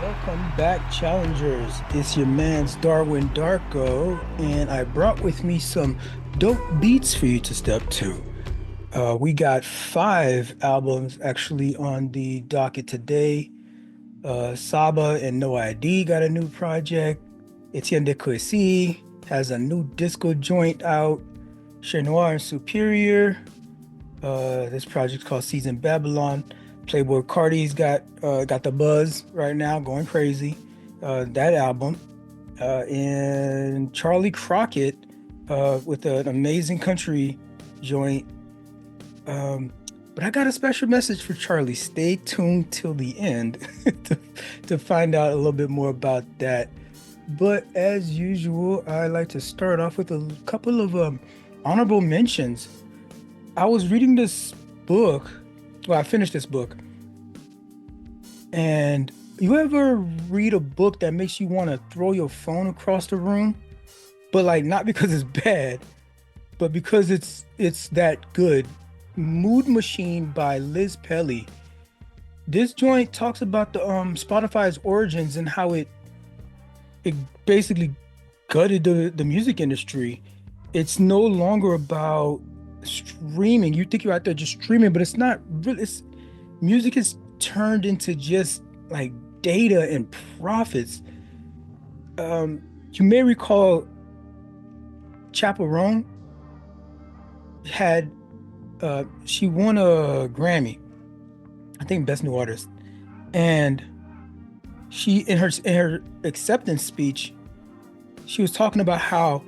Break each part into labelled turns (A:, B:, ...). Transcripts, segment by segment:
A: Welcome back, challengers. It's your man's Darwin Darko, and I brought with me some dope beats for you to step to. We got five albums actually on the docket today. Saba and No I.D got a new project. Étienne de Crecy has a new disco joint out. Noir and Superior. This project's called Season Babylon. Playboi Carti's got the buzz right now, going crazy. That album, and Charley Crockett with an amazing country joint. But I got a special message for Charley. Stay tuned till the end to find out a little bit more about that. But as usual, I like to start off with a couple of honorable mentions. I was reading this book. Well, I finished this book. And you ever read a book that makes you want to throw your phone across the room? But like not because it's bad, but because it's that good. Mood Machine by Liz Pelly. This joint talks about the Spotify's origins and how it basically gutted the music industry. It's no longer about streaming. You think you're out there just streaming, but it's not really. Music is turned into just like data and profits. You may recall Chaperone had she won a Grammy, I think Best New Artist, and she in her acceptance speech, she was talking about how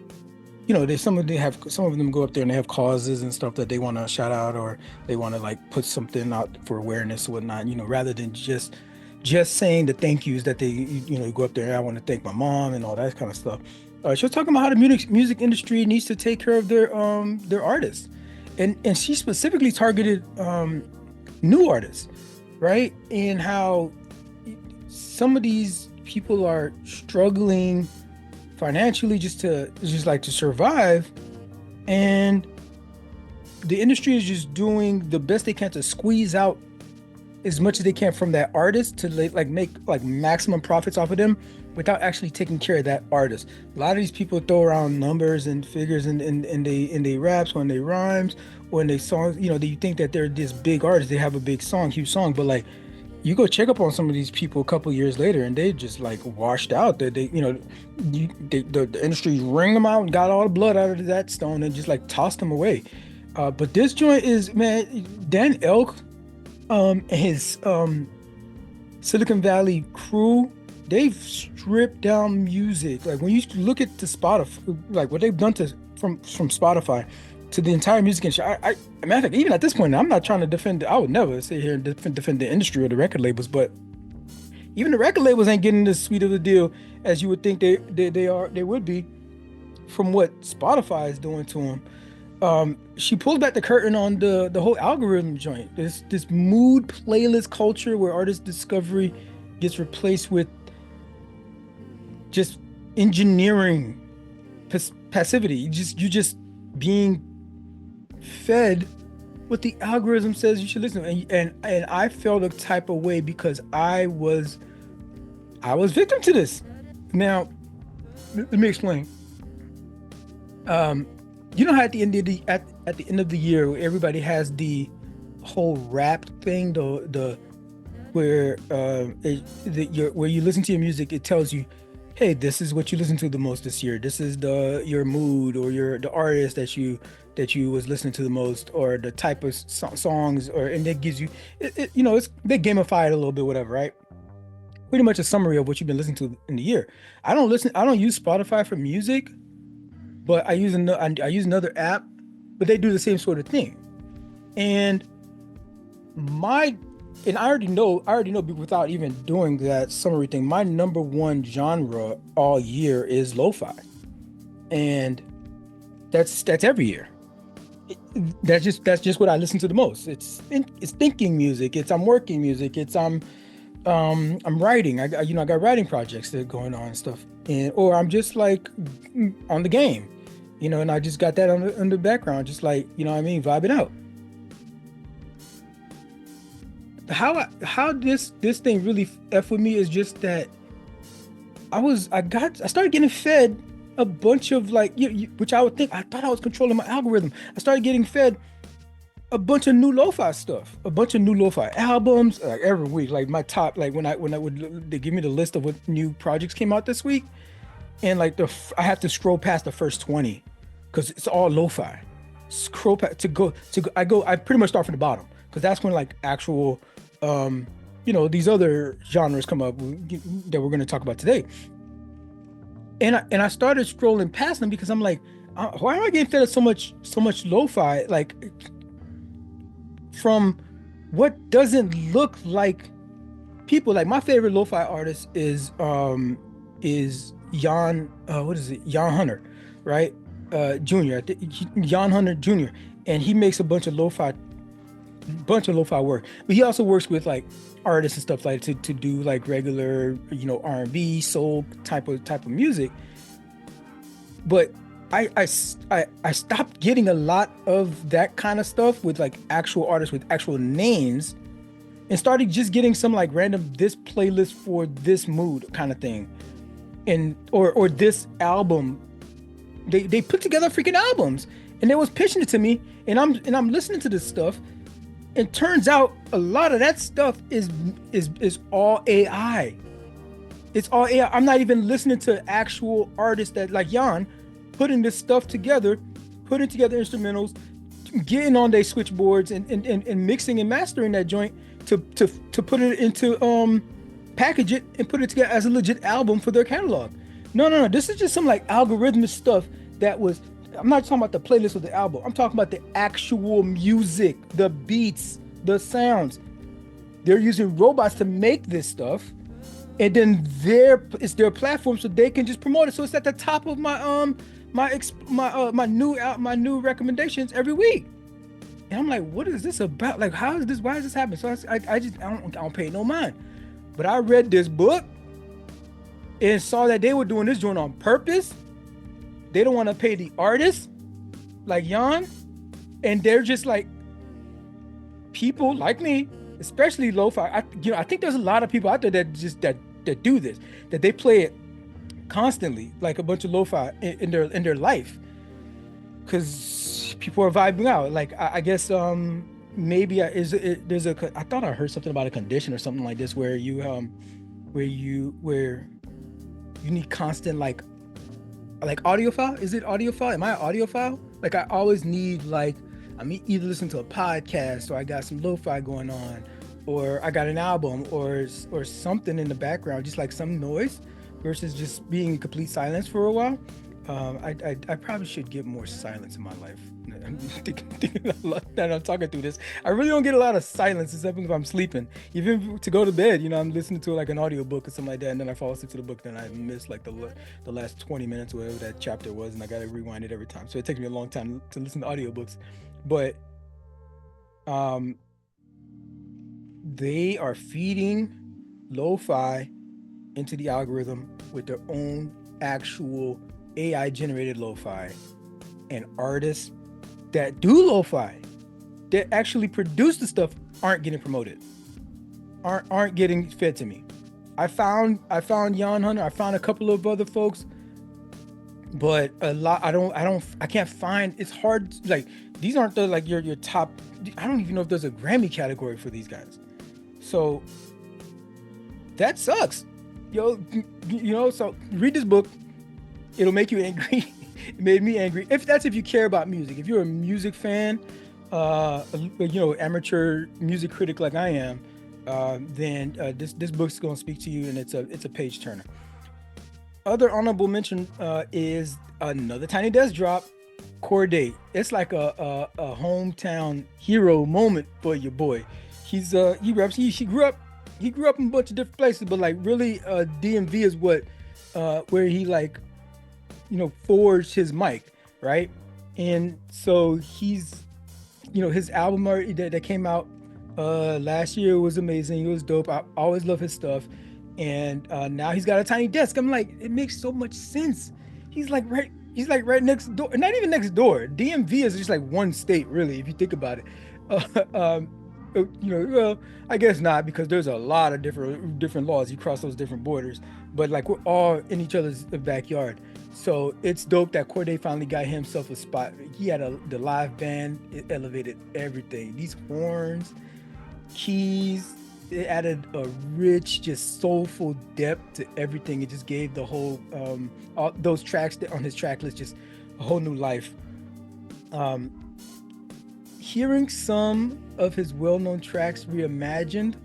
A: some of them go up there and they have causes and stuff that they want to shout out, or they want to like put something out for awareness or whatnot, rather than just saying the thank yous that they go up there and I want to thank my mom and all that kind of stuff. She was talking about how the music industry needs to take care of their artists, and she specifically targeted new artists, right? And how some of these people are struggling financially just to survive, and the industry is just doing the best they can to squeeze out as much as they can from that artist to make maximum profits off of them without actually taking care of that artist. A lot of these people throw around numbers and figures in they raps, when they rhymes, when they songs. You think that they're this big artist, they have a big song, huge song, but like you go check up on some of these people a couple years later and they just like washed out. That the industry wring them out and got all the blood out of that stone and just like tossed them away. But this joint is, man, Dan Elk and his Silicon Valley crew, they've stripped down music. Like when you look at the Spotify, like what they've done from Spotify to the entire music industry. Matter of fact, even at this point, I'm not trying to defend. I would never sit here and defend the industry or the record labels, but even the record labels ain't getting as sweet of a deal as you would think they would be from what Spotify is doing to them. She pulled back the curtain on the whole algorithm joint. This mood playlist culture where artist discovery gets replaced with just engineering passivity. You just being fed what the algorithm says you should listen to. And I felt a type of way because I was victim to this. Now, let me explain. How at the end of the year, everybody has the whole rap thing, where you listen to your music, it tells you, hey, this is what you listen to the most this year. This is your mood, or the artist that you was listening to the most, or the type of songs, and it gives you, they gamify it a little bit, whatever, right? Pretty much a summary of what you've been listening to in the year. I don't use Spotify for music, but I use another app, but they do the same sort of thing. And I already know without even doing that summary thing, my number one genre all year is lo-fi. And that's every year. That's just what I listen to the most. It's thinking music. It's I'm working music. It's I'm writing. I got writing projects that are going on and stuff. Or I'm just like on the game, and I just got that on the background, just like, vibing out. how this thing really f with me is just that I started getting fed a bunch of like which I thought I was controlling my algorithm. I started getting fed a bunch of new lo-fi stuff, a bunch of new lo-fi albums every week. Like my top, like when I would they give me the list of what new projects came out this week, and like I have to scroll past the first 20 because it's all lo-fi. Scroll past I pretty much start from the bottom because that's when like actual these other genres come up that we're going to talk about today. And I started scrolling past them because I'm like, why am I getting fed so much lo-fi like from what doesn't look like people? Like my favorite lo-fi artist is Jan what is it? Jan Hunter, right? Junior, Jan Hunter Jr. And he makes a bunch of lo-fi work, but he also works with like artists and stuff like to do like regular R&B soul type of music. But I stopped getting a lot of that kind of stuff with like actual artists with actual names and started just getting some like random this playlist for this mood kind of thing, and or this album. They put together freaking albums and they was pitching it to me, and I'm listening to this stuff. It turns out a lot of that stuff is all AI. It's all AI. I'm not even listening to actual artists that like Jan putting this stuff together, putting together instrumentals, getting on their switchboards and mixing and mastering that joint to put it into package it and put it together as a legit album for their catalog. No. This is just some like algorithmic stuff that was. I'm not talking about the playlist of the album. I'm talking about the actual music, the beats, the sounds. They're using robots to make this stuff, and then it's their platform, so they can just promote it. So it's at the top of my my new recommendations every week. And I'm like, what is this about? Like, how is this? Why is this happening? So I don't pay no mind. But I read this book and saw that they were doing this joint on purpose. They don't want to pay the artists like Jan, and they're just like people like me, especially lo-fi. I think there's a lot of people out there that do this, that they play it constantly, like a bunch of lo-fi in their life, because people are vibing out. Like I guess maybe I thought I heard something about a condition or something like this where you need constant like audiophile. Is it audiophile? Am I an audiophile? Like I always need like I'm either listening to a podcast, or I got some lo-fi going on, or I got an album or something in the background, just like some noise, versus just being in complete silence for a while. I probably should get more silence in my life. I'm thinking a lot that I'm talking through this. I really don't get a lot of silence except if I'm sleeping. Even to go to bed, I'm listening to like an audiobook or something like that, and then I fall asleep to the book, then I miss like the last 20 minutes or whatever that chapter was, and I gotta rewind it every time. So it takes me a long time to listen to audiobooks. But they are feeding lo-fi into the algorithm with their own actual AI generated lo-fi, and artists that do lo-fi, that actually produce the stuff, aren't getting promoted, aren't getting fed to me. I found Jan Hunter, I found a couple of other folks, but a lot I can't find. It's hard, like these aren't the like your top. I don't even know if there's a Grammy category for these guys. So that sucks. So read this book. It'll make you angry. It made me angry. If you care about music, if you're a music fan, amateur music critic like I am, then this book's gonna speak to you, and it's a page turner. Other honorable mention is another Tiny Desk drop, Cordae. It's like a hometown hero moment for your boy. He raps. He grew up in a bunch of different places, but like really, DMV is where he like forged his mic, right? And so he's his album that came out last year was amazing. It was dope. I always love his stuff. And now he's got a Tiny Desk. I'm like, it makes so much sense. He's like right next door. Not even next door. DMV is just like one state, really, if you think about it. well, I guess not because there's a lot of different laws. You cross those different borders, but like we're all in each other's backyard. So it's dope that Cordae finally got himself a spot. He had the live band. It elevated everything. These horns, keys. It added a rich, just soulful depth to everything. It just gave the whole all those tracks that on his track list just a whole new life. Um, Hearing some of his well-known tracks reimagined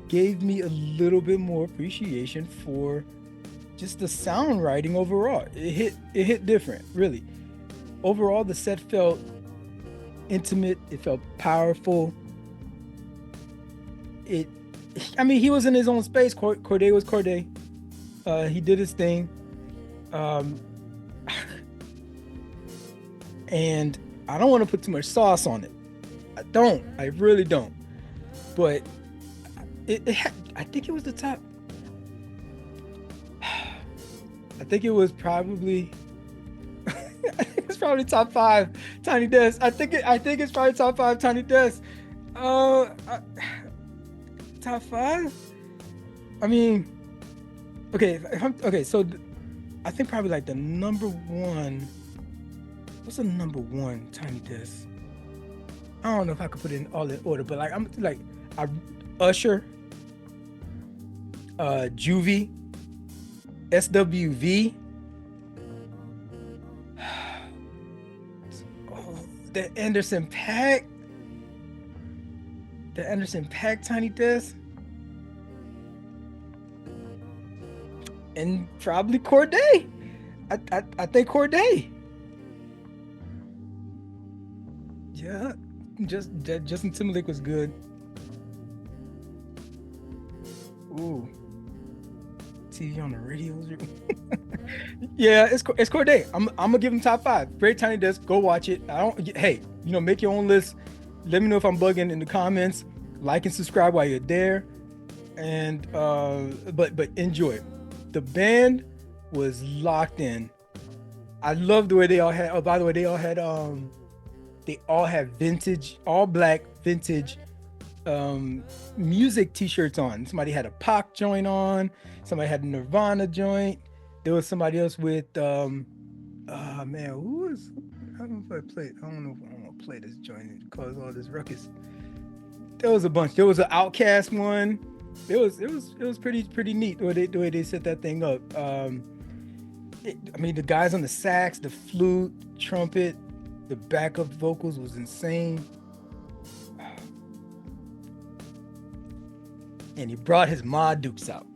A: gave me a little bit more appreciation for just the sound writing overall. It hit different, really. Overall, the set felt intimate. It felt powerful. It, I mean, he was in his own space. Cordae was Cordae. He did his thing, um, and I don't want to put too much sauce on it. I don't. I really don't. But I think it was the top. I think it was probably. I think it's probably top five. Tiny Desk. I think it's probably top five. Tiny Desk. Uh, uh, Top five. I mean, okay. Okay, so I think probably like the number one. What's the number one Tiny Desk? I don't know if I could put it in all in order, but like I'm like I Usher, Juvie, SWV, oh, the Anderson Paak, Tiny Desk, and probably Cordae. I think Cordae. Yeah, Justin Timberlake was good. Ooh, TV on the radio. Yeah, it's Cordae. I'm gonna give him top five. Great Tiny Desk. Go watch it. I don't. Hey, make your own list. Let me know if I'm bugging in the comments. Like and subscribe while you're there. And but enjoy it. The band was locked in. I love the way they all had. Oh, by the way, they all have vintage, all black vintage music t-shirts on. Somebody had a Pac joint on, somebody had a Nirvana joint. There was somebody else with oh man, who was, I don't know if I played, I don't know if I'm gonna play this joint and cause all this ruckus. There was a bunch. There was an Outkast one. It was pretty neat the way they set that thing up. I mean, the guys on the sax, the flute, trumpet, the backup vocals was insane. And he brought his Ma Dukes out.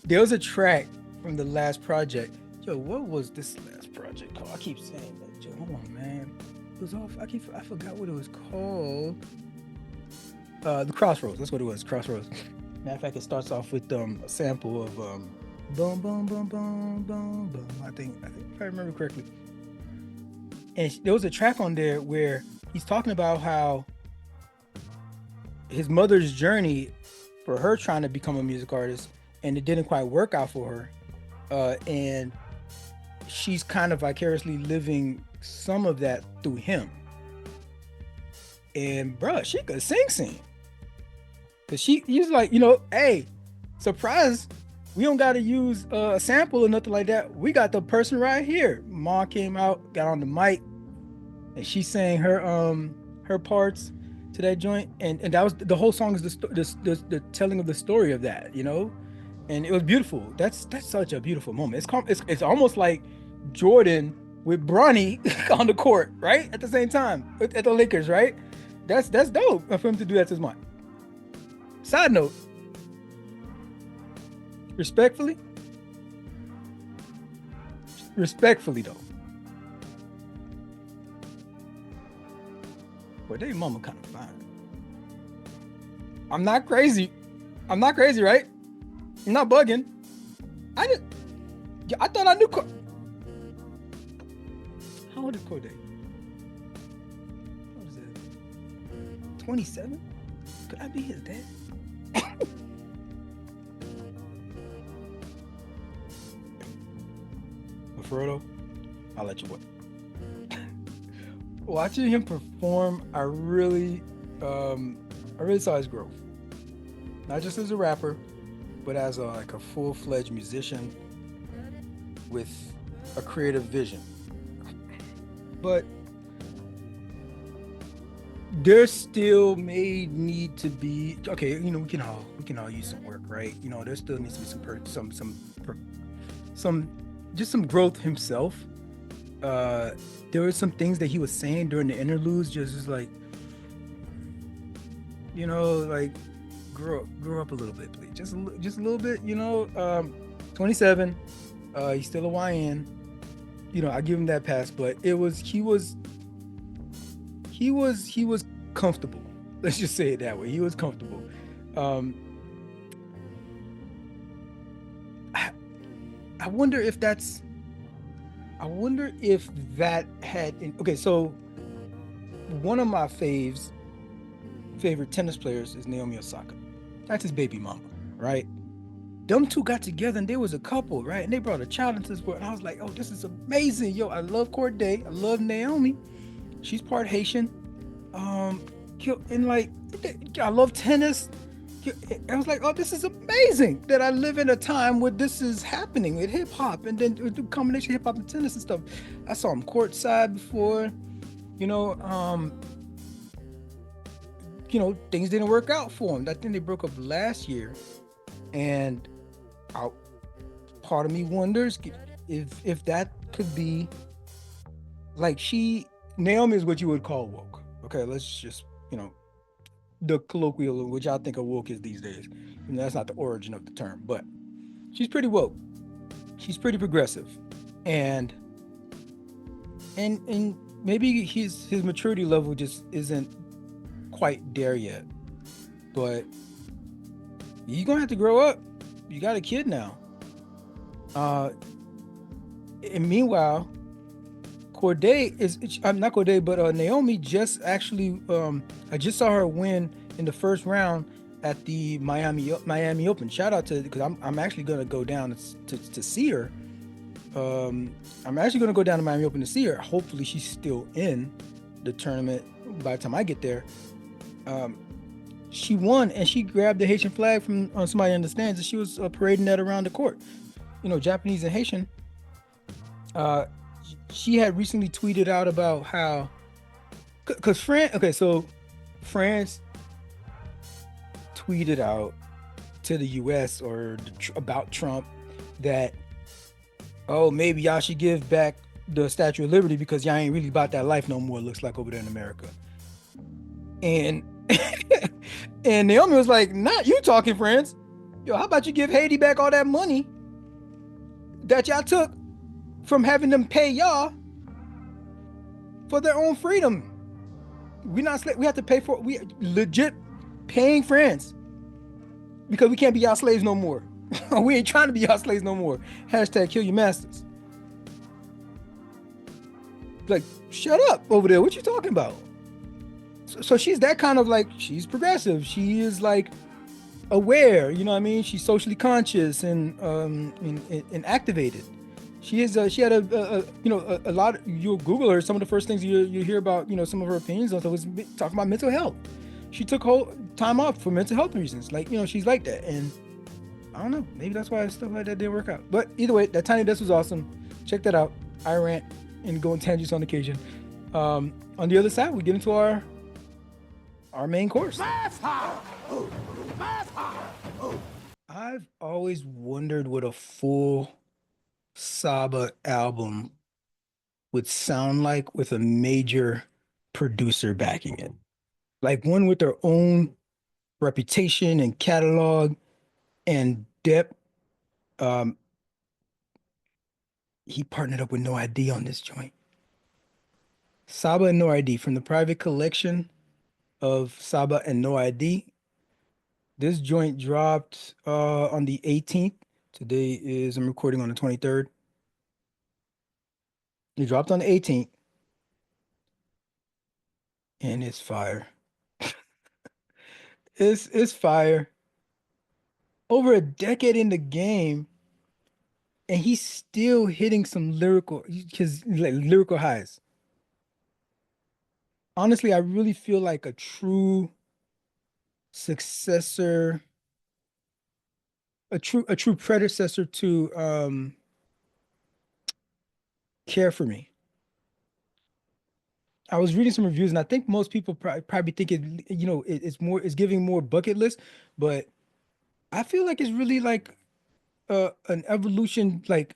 A: There was a track from the last project. Yo, what was this last project called? I keep saying that. Yo, hold on, man. It was off. I forgot what it was called. The Crossroads. That's what it was. Crossroads. Matter of fact, it starts off with a sample of boom, boom, boom, boom, boom, boom. I think if I remember correctly. And there was a track on there where he's talking about how his mother's journey for her trying to become a music artist, and it didn't quite work out for her. And she's kind of vicariously living some of that through him. And bruh, she could sing. Cause he's like, hey, surprise, we don't gotta use a sample or nothing like that. We got the person right here. Ma came out, got on the mic, and she sang her parts to that joint, and that was the whole song is the telling of the story of that, and it was beautiful. That's such a beautiful moment. It's almost like Jordan with Bronny on the court, right, at the same time at the Lakers, right? That's dope for him to do that to his mom. Side note, respectfully though, well, they mama kind of fine. I'm not crazy, right? I'm not bugging. I thought I knew. How old is Cordae? What is that? 27? Could I be his dad? Frodo, I'll let you win. Watching him perform, I really Um, I really saw his growth, not just as a rapper, but as a, like a full-fledged musician with a creative vision. But there still may need to be okay. We can all use some work, right? There still needs to be some just some growth himself. Uh, there were some things that he was saying during the interludes, just like like grow up a little bit, please, just a little bit. 27. He's still a YN. I give him that pass, but he was comfortable. Let's just say it that way. He was comfortable. Um, I, I wonder if that's. I wonder if that okay. So one of my favorite tennis players is Naomi Osaka. That's his baby mama, right? Them two got together and they was a couple, right? And they brought a child into this world. And I was like, oh, this is amazing. Yo, I love Cordae. I love Naomi. She's part Haitian. Um, and like, I love tennis. I was like, oh, this is amazing that I live in a time where this is happening with hip hop and then with the combination of hip hop and tennis and stuff. I saw him courtside before, you know, um, things didn't work out for him. I think they broke up last year, and I, part of me wonders if that could be like Naomi is what you would call woke. Okay, let's just the colloquial, which I think of woke is these days. That's not the origin of the term, but she's pretty woke. She's pretty progressive, and and maybe his maturity level just isn't quite there yet. But you're gonna have to grow up. You got a kid now. Uh, and meanwhile, Cordae is I'm not Cordae, but Naomi just actually I just saw her win in the first round at the Miami Open. Shout out to because I'm actually gonna go down to see her. I'm actually gonna go down to Miami Open to see her. Hopefully she's still in the tournament by the time I get there. Um, she won and she grabbed the Haitian flag from somebody in the stands and she was parading that around the court. Japanese and Haitian. Uh, she had recently tweeted out about how because France, okay, so France tweeted out to the US or about Trump that, oh, maybe y'all should give back the Statue of Liberty because y'all ain't really about that life no more, it looks like over there in America. And and Naomi was like, not you talking, France. Yo, how about you give Haiti back all that money that y'all took from having them pay y'all for their own freedom? We not we have to pay for we legit paying France because we can't be y'all slaves no more. We ain't trying to be y'all slaves no more. Hashtag kill your masters. Like, shut up over there. What you talking about? So she's that kind of like she's progressive. She is like aware. You know what I mean? She's socially conscious and activated. She had a lot. You'll Google her. Some of the first things you hear about some of her opinions on stuff was talking about mental health. She took whole time off for mental health reasons. Like she's like that, and I don't know. Maybe that's why stuff like that didn't work out. But either way, that tiny desk was awesome. Check that out. I rant and go in tangents on occasion. On the other side, we get into our main course. I've always wondered what a full Saba album would sound like with a major producer backing it. Like one with their own reputation and catalog and depth. Um, he partnered up with No I.D on this joint. Saba and No I.D from the private collection of Saba and No I.D. This joint dropped on the 18th. Today is I'm recording on the 23rd. It dropped on the 18th and it's fire. It's fire. Over a decade in the game, and he's still hitting some lyrical his like lyrical highs. honestly, I really feel like a true successor, a true predecessor to Care for Me. I was reading some reviews, and I think most people probably think it's giving more bucket list, but I feel like it's really like an evolution. Like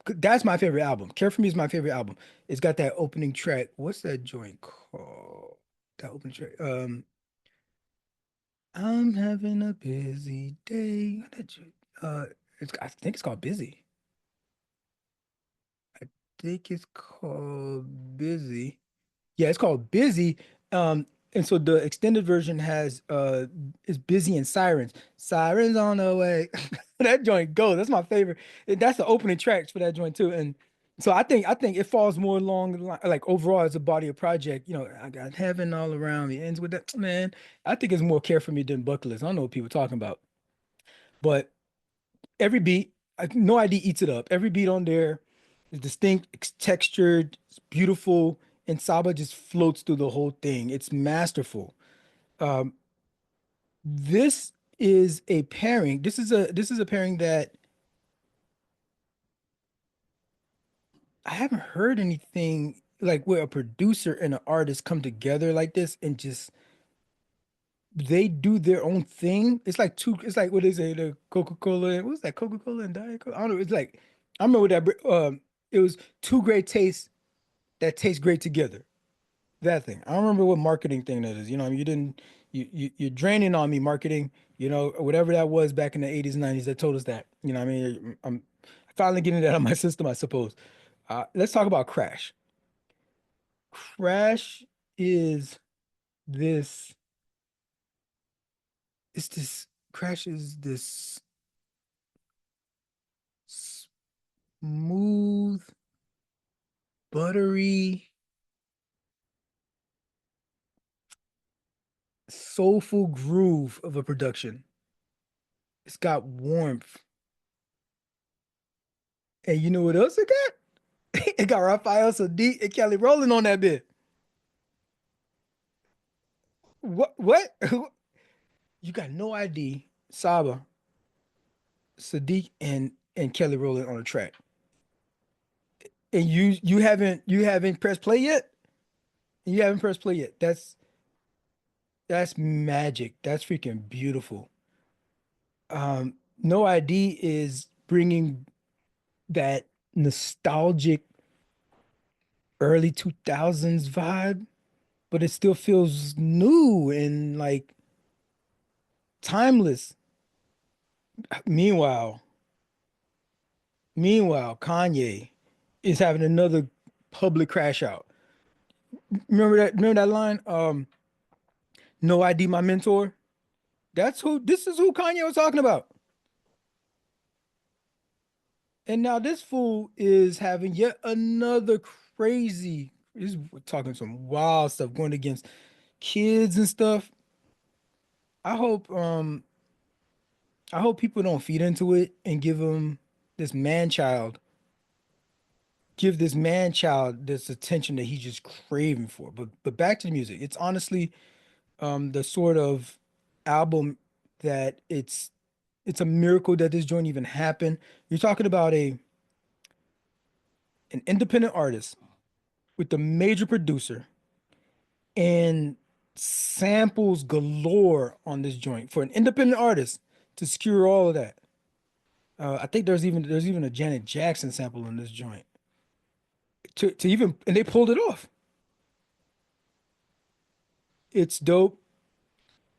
A: that's my favorite album. Care for Me is my favorite album. It's got that opening track. What's that joint called? That opening track. I'm having a busy day. Uh, I think it's called Busy. I think it's called Busy. Yeah, it's called Busy. And so the extended version has is Busy and Sirens. Sirens on the way. That joint goes. That's my favorite. That's the opening tracks for that joint too. And so I think it falls more along the like overall as a body of project. I got heaven all around me. Ends with that man. I think it's more Care for Me than Bucket List. I don't know what people are talking about, but every beat, No ID eats it up. Every beat on there is distinct, textured, it's beautiful, and Saba just floats through the whole thing. It's masterful. Um, this is a pairing. This is a pairing that I haven't heard anything like where a producer and an artist come together like this and just they do their own thing. It's like what is it, the Coca-Cola, what was that, Coca-Cola and Diet Coke? I don't know. It's like I remember it was two great tastes that taste great together. That thing. I don't remember what marketing thing that is. You didn't you're draining on me marketing, or whatever that was back in the 80s and 90s that told us that. I mean, I'm finally getting that out of my system, I suppose. Let's talk about Crash. Crash is this it's this Crash is this smooth, buttery, soulful groove of a production. It's got warmth. And you know what else it got? It got Raphael Sadiq and Kelly Rowland on that bit. What? What? You got No ID, Saba, Sadiq, and Kelly Rowland on the track, and you haven't pressed play yet. You haven't pressed play yet. That's magic. That's freaking beautiful. No ID is bringing that nostalgic early 2000s vibe, but it still feels new and like timeless. Meanwhile, meanwhile, Kanye is having another public crash out. Remember that line? No ID, my mentor. This is who Kanye was talking about. And now this fool is having yet another crazy, he's talking some wild stuff going against kids and stuff. I hope um I hope people don't feed into it and this man child, give this man child this attention that he's just craving for. But back to the music. It's honestly the sort of album that it's a miracle that this joint even happened. You're talking about a an independent artist with a major producer and samples galore on this joint for an independent artist to secure all of that. I think there's even a Janet Jackson sample in this joint to even and they pulled it off. It's dope.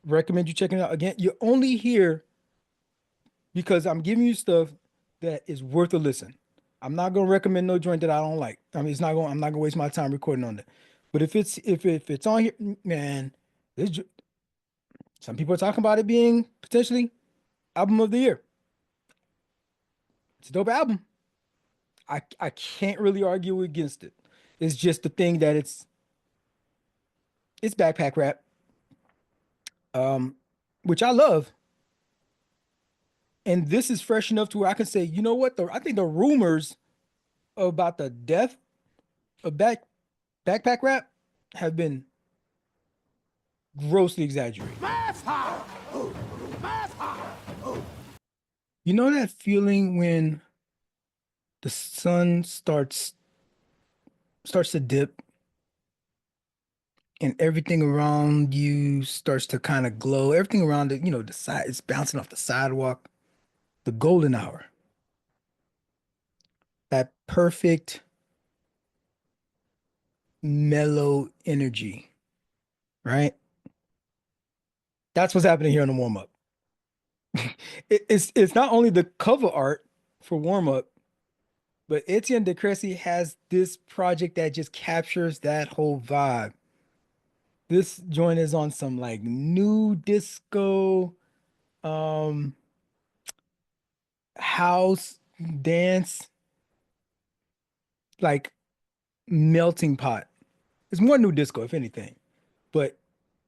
A: Recommend you checking it out. Again, you're only here because I'm giving you stuff that is worth a listen. I'm not gonna recommend no joint that I don't like. I mean, I'm not gonna waste my time recording on it. But if it's on here, man, this jo- some people are talking about it being potentially album of the year. It's a dope album. I can't really argue against it. It's just the thing that it's backpack rap, um, which I love. And this is fresh enough to where I can say, you know what? I think the rumors about the death of backpack rap have been grossly exaggerated. You know that feeling when the sun starts to dip and everything around you starts to kind of glow. Everything around it, the side it's bouncing off the sidewalk. The golden hour. That perfect mellow energy, right? That's what's happening here in the warm up. It's not only the cover art for warm up, but Étienne de Crécy has this project that just captures that whole vibe. This joint is on some like new disco, um, house dance, like melting pot. It's more new disco, if anything. But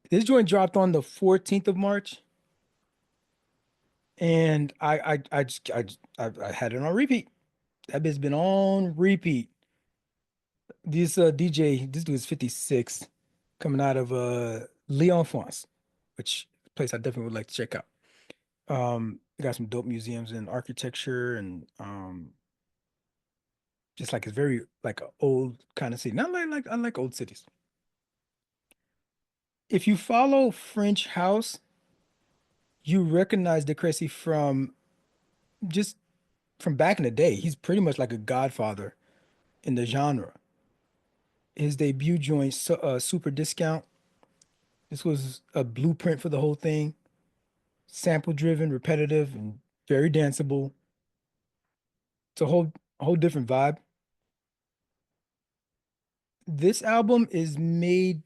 A: this joint dropped on the 14th of March, and I had it on repeat. That bit's been on repeat. This DJ, this dude is 56, coming out of Lyon, France, which place I definitely would like to check out. They got some dope museums and architecture and just like it's very like a old kind of city. Not like I like old cities. If you follow French house, you recognize De Crecy from just from back in the day. He's pretty much like a godfather in the genre. His debut joint, Super Discount. This was a blueprint for the whole thing. Sample driven, repetitive, and very danceable. It's a whole different vibe. This album is made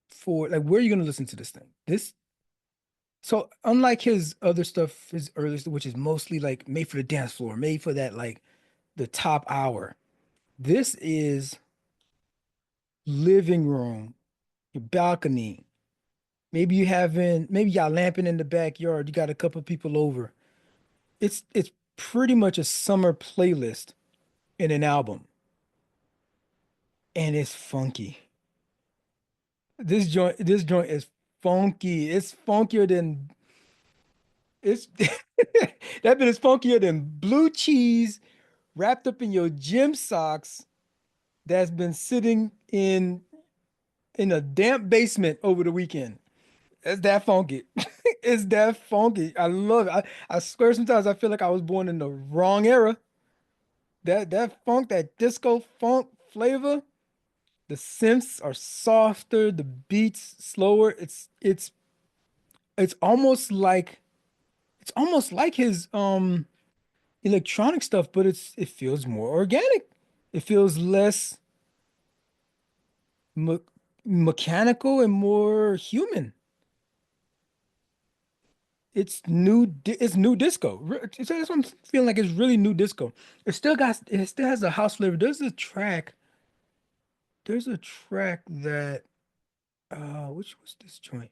A: for like where are you gonna listen to this thing? So unlike his other stuff, his earlier stuff, which is mostly like made for the dance floor, made for that like the top hour. This is living room, your balcony. Maybe y'all lamping in the backyard. You got a couple people over. It's pretty much a summer playlist in an album, and it's funky. This joint is funky. It's funkier than it's that bit is funkier than blue cheese wrapped up in your gym socks that's been sitting in a damp basement over the weekend. It's that funky. It's that funky. I love it. I swear sometimes I feel like I was born in the wrong era. That funk, that disco funk flavor. The synths are softer, the beats slower. It's almost like his electronic stuff, but it feels more organic. It feels less me mechanical and more human. It's new disco. So that's what I'm feeling like it's really new disco. It still has a house flavor. There's a track that which was this joint?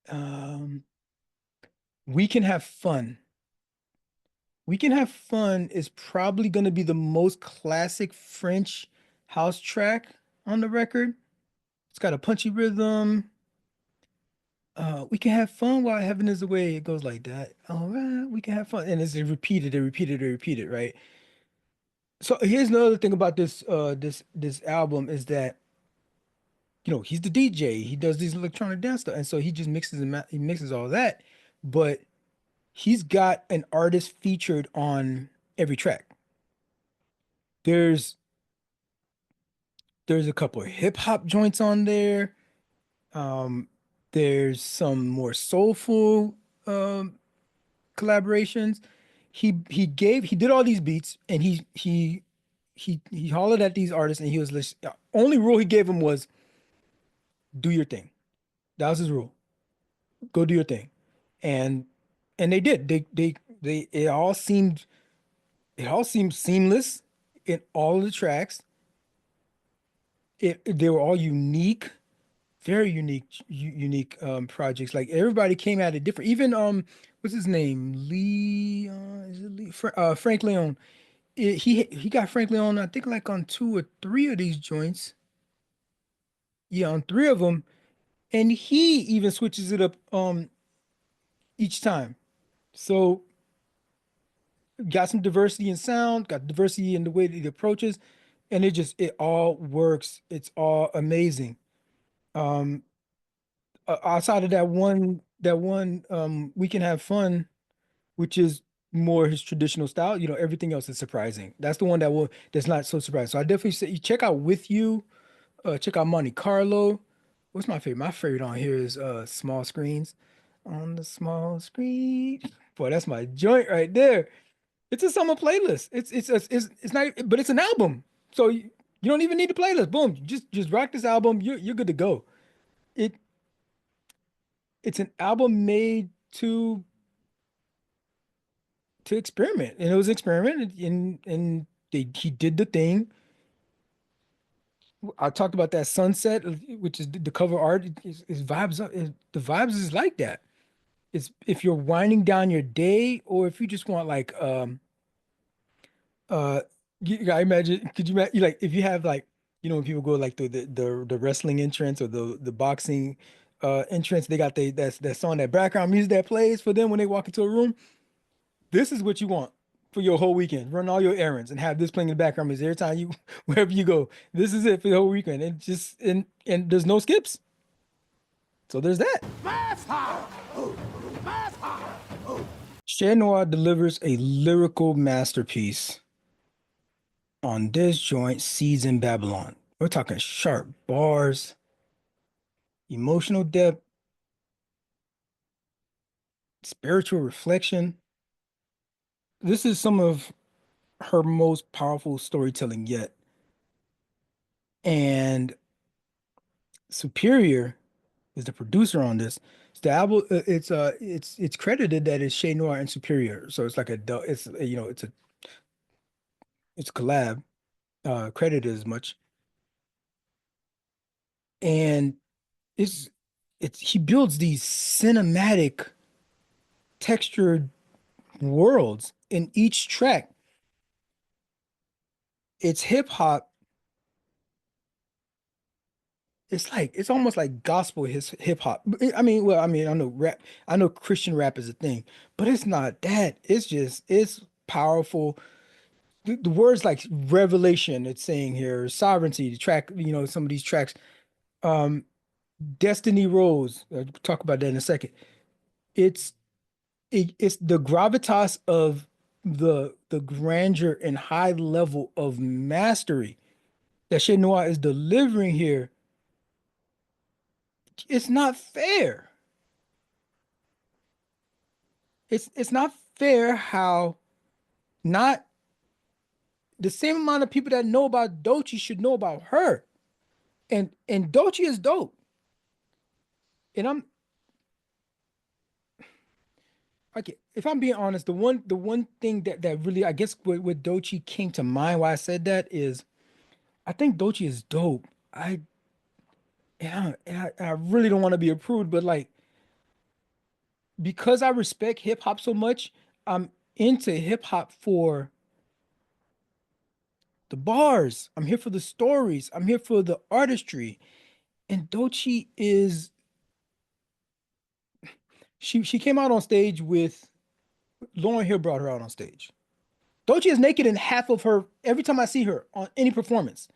A: Um We Can Have Fun. We Can Have Fun is probably going to be the most classic French house track on the record. It's got a punchy rhythm. We can have fun while heaven is away. It goes like that. All right, we can have fun. And it's repeated, and repeated, and repeated, right? So here's another thing about this album is that, he's the DJ. He does these electronic dance stuff. And so he mixes all that, but he's got an artist featured on every track. There's there's a couple of hip hop joints on there. Um, there's some more soulful collaborations. He did all these beats and he hollered at these artists and he was only rule he gave them was do your thing. That was his rule. Go do your thing. And and they did. They it all seemed seamless in all of the tracks. They were all unique, very unique projects. Like everybody came at it different. Even what's his name? Lee, is it Lee? Frank Leon. He got Frank Leon, I think like on two or three of these joints. Yeah, on three of them, and he even switches it up each time. So got some diversity in sound, got diversity in the way that he approaches, and it all works. It's all amazing. Um, Outside of that one, we can have fun, which is more his traditional style. Everything else is surprising. That's the one that's not so surprising. So I definitely say you check out With You, check out Monte Carlo. What's my favorite? My favorite on here is Small Screens. On the small screen. Boy, that's my joint right there. It's a summer playlist. It's not, but it's an album. So you don't even need the playlist. Boom, just rock this album. You're good to go. It it's an album made to experiment, and it was an experiment, and he did the thing. I talked about that sunset, which is the cover art. His vibes, the vibes is like that. It's if you're winding down your day, or if you just want like uh I imagine, could you imagine, like if you have like, when people go like the wrestling entrance or the boxing entrance, they got that song, that background music that plays for them when they walk into a room. This is what you want for your whole weekend. Run all your errands and have this playing in the background music every time you wherever you go. This is it for the whole weekend. And there's no skips. So there's that. Chez Noir delivers a lyrical masterpiece on this joint, Seeds in Babylon. We're talking sharp bars, emotional depth, spiritual reflection. This is some of her most powerful storytelling yet. And Superior is the producer on this. It's the album. It's credited that it's Chez Noir and Superior. So it's like it's a collab. Credited as much. And it's it's he builds these cinematic textured worlds in each track. It's hip hop. It's almost like gospel hip hop. I mean, well, I mean, I know rap, I know Christian rap is a thing, but it's not that. It's powerful. The words like revelation, it's saying here, sovereignty, the track, some of these tracks, um, Destiny Rose, talk about that in a second. It's it's the gravitas of the grandeur and high level of mastery that Chez Noir is delivering here. It's not fair. It's not fair how not the same amount of people that know about Doechii should know about her. And Doechii is dope. And I'm okay. If I'm being honest, the one thing that really, I guess, with Doechii came to mind why I said that is I think Doechii is dope. I really don't want to be a prude, but like because I respect hip hop so much, I'm into hip hop for the bars. I'm here for the stories. I'm here for the artistry. And Doechii is she came out on stage with Lauren Hill brought her out on stage. Doechii is naked in half of her every time I see her on any performance.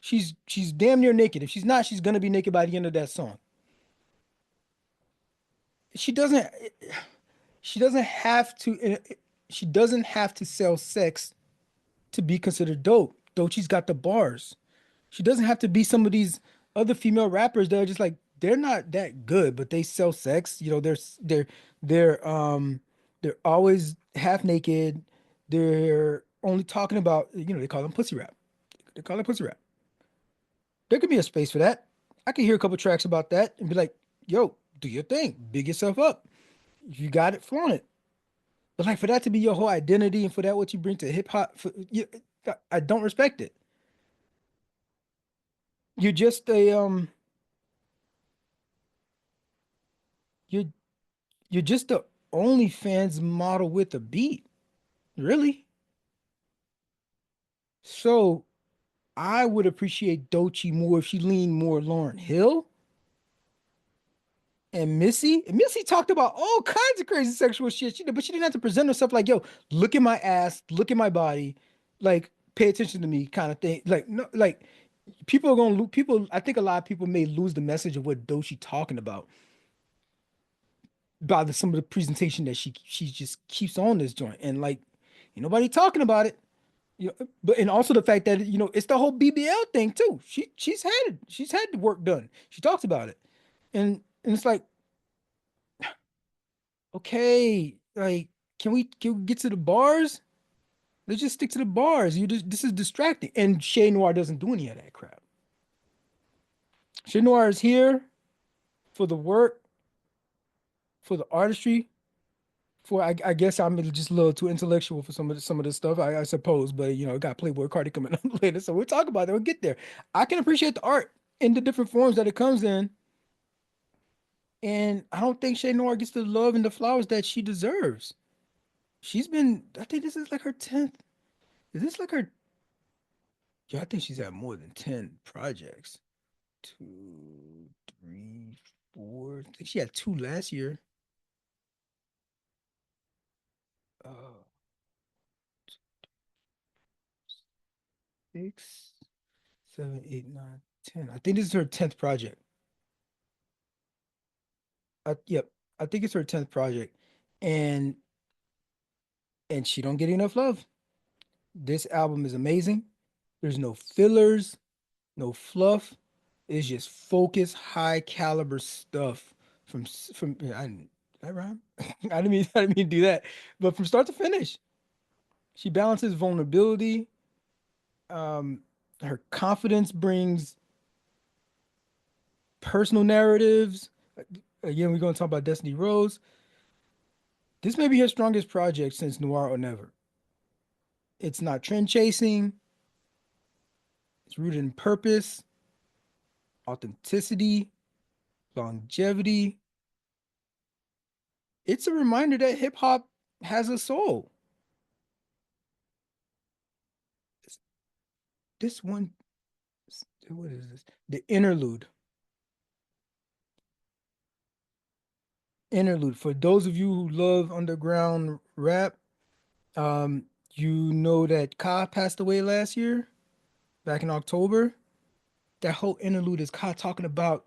A: She's damn near naked. If she's not, she's gonna be naked by the end of that song. She doesn't she doesn't have to she doesn't have to sell sex to be considered dope. Doechii's got the bars. She doesn't have to be some of these other female rappers that are just like they're not that good, but they sell sex. They're always half naked. They're only talking about, they call them pussy rap. They call it pussy rap. There could be a space for that. I could hear a couple tracks about that and be like, yo, do your thing. Big yourself up. If you got it, flaunt it. But like for that to be your whole identity and for that what you bring to hip hop, I don't respect it. You're just a you're you're just the OnlyFans model with a beat, really. So I would appreciate Doechii more if she leaned more Lauryn Hill and Missy. And Missy talked about all kinds of crazy sexual shit. But she didn't have to present herself like, yo, look at my ass, look at my body, like pay attention to me, kind of thing. Like no, like people are gonna lose. People, I think a lot of people may lose the message of what Doechii talking about by some of the presentation that she just keeps on this joint, and like ain't nobody talking about it. But and also the fact that it's the whole BBL thing too. She's had the work done. She talks about it, and it's like, okay, like can we get to the bars? Let's just stick to the bars. You just This is distracting. And Shay Noir doesn't do any of that crap. Shay Noir is here for the work, for the artistry, for I guess I'm just a little too intellectual for some of this stuff, I suppose. But got Playboi Carti coming up later, so we'll talk about that. We'll get there. I can appreciate the art in the different forms that it comes in, and I don't think Shay Noir gets the love and the flowers that she deserves. I think this is like her 10th. Is this like her? Yeah, I think she's had more than 10 projects. Two, three, four. I think she had two last year. Uh, Six, seven, eight, nine, 10. I think this is her 10th project. Yep, I think it's her 10th project, and she don't get enough love. This album is amazing. There's no fillers, no fluff. It's just focused, high caliber stuff from. I rhyme. I didn't mean to do that, but from start to finish, she balances vulnerability. Um, Her confidence brings personal narratives. Again, we're going to talk about Destiny Rose. This may be her strongest project since Noir or Never. It's not trend chasing. It's rooted in purpose, authenticity, longevity. It's a reminder that hip hop has a soul. This one, what is this? The interlude. Interlude. For those of you who love underground rap, um, you know that Ka passed away last year, back in October. That whole interlude is Ka talking about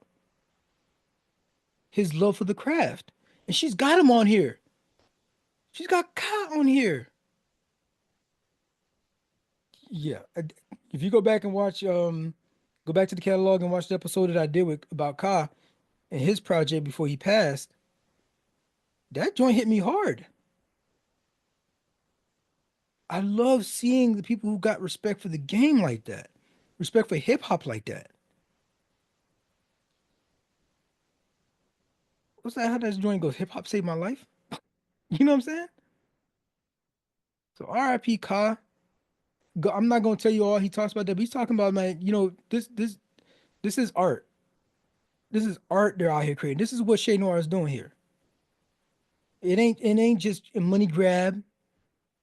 A: his love for the craft. And she's got him on here. She's got Ka on here. Yeah. If you go back and go back to the catalog and watch the episode that I did with about Ka and his project before he passed, that joint hit me hard. I love seeing the people who got respect for the game like that, respect for hip hop like that. What's that? How that joint goes? Hip hop saved my life. You know what I'm saying? So R.I.P. Ka. I'm not gonna tell you all he talks about that, but he's talking about, man. This is art. This is art they're out here creating. This is what Shay Noir is doing here. It ain't just a money grab.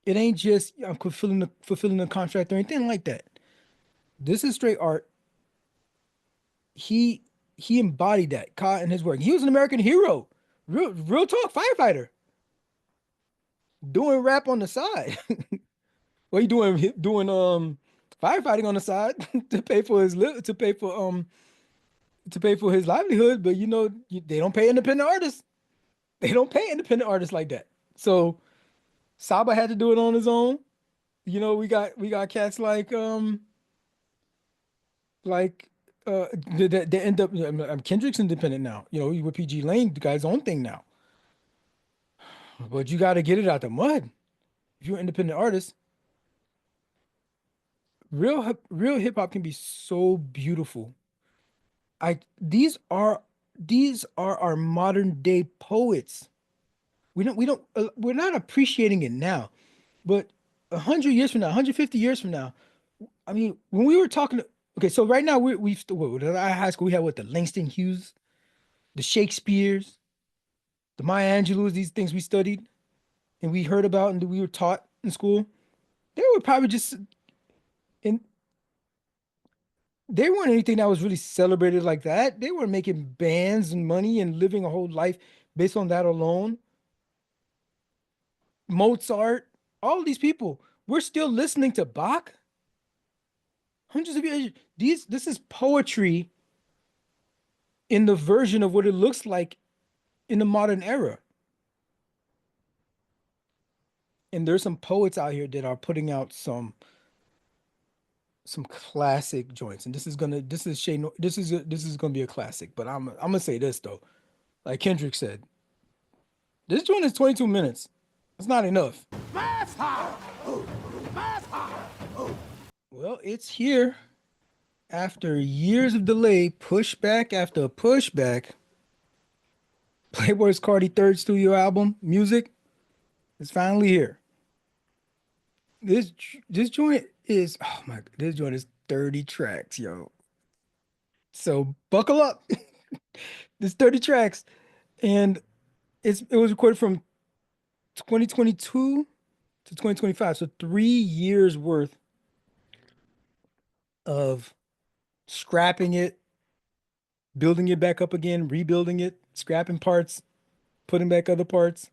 A: It ain't just fulfilling the contract or anything like that. This is straight art. He he embodied that Ka in his work. He was an American hero, real talk firefighter, doing rap on the side. What he doing firefighting on the side to pay for to pay for his livelihood. But they don't pay independent artists. They don't pay independent artists like that. So Saba had to do it on his own. We got cats like they end up. Kendrick's independent now. With PG Lane, the guy's own thing now. But you got to get it out the mud. If you're an independent artist, real hip hop can be so beautiful. I these are our modern day poets. We're not appreciating it now, but 100 years from now, 150 years from now, I mean, when we were talking, okay, so right now what, at our high school we had what, the Langston Hughes, the Shakespeare's, the Maya Angelou's, these things we studied and we heard about and we were taught in school. They were probably just in. They weren't anything that was really celebrated like that. They were making bands and money and living a whole life based on that alone. Mozart, all these people. We're still listening to Bach hundreds of years. This is poetry in the version of what it looks like in the modern era. And there's some poets out here that are putting out some classic joints. And this is this is gonna be a classic. But I'm gonna say this though. Like Kendrick said, this joint is 22 minutes. It's not enough. Well, it's here after years of delay, pushback after pushback. Playboy's Carti third studio album, Music, is finally here. This joint is oh my, this joint is 30 tracks, yo. So buckle up. There's 30 tracks, and it was recorded from 2022 to 2025, so 3 years worth of scrapping it, building it back up again, rebuilding it, scrapping parts, putting back other parts.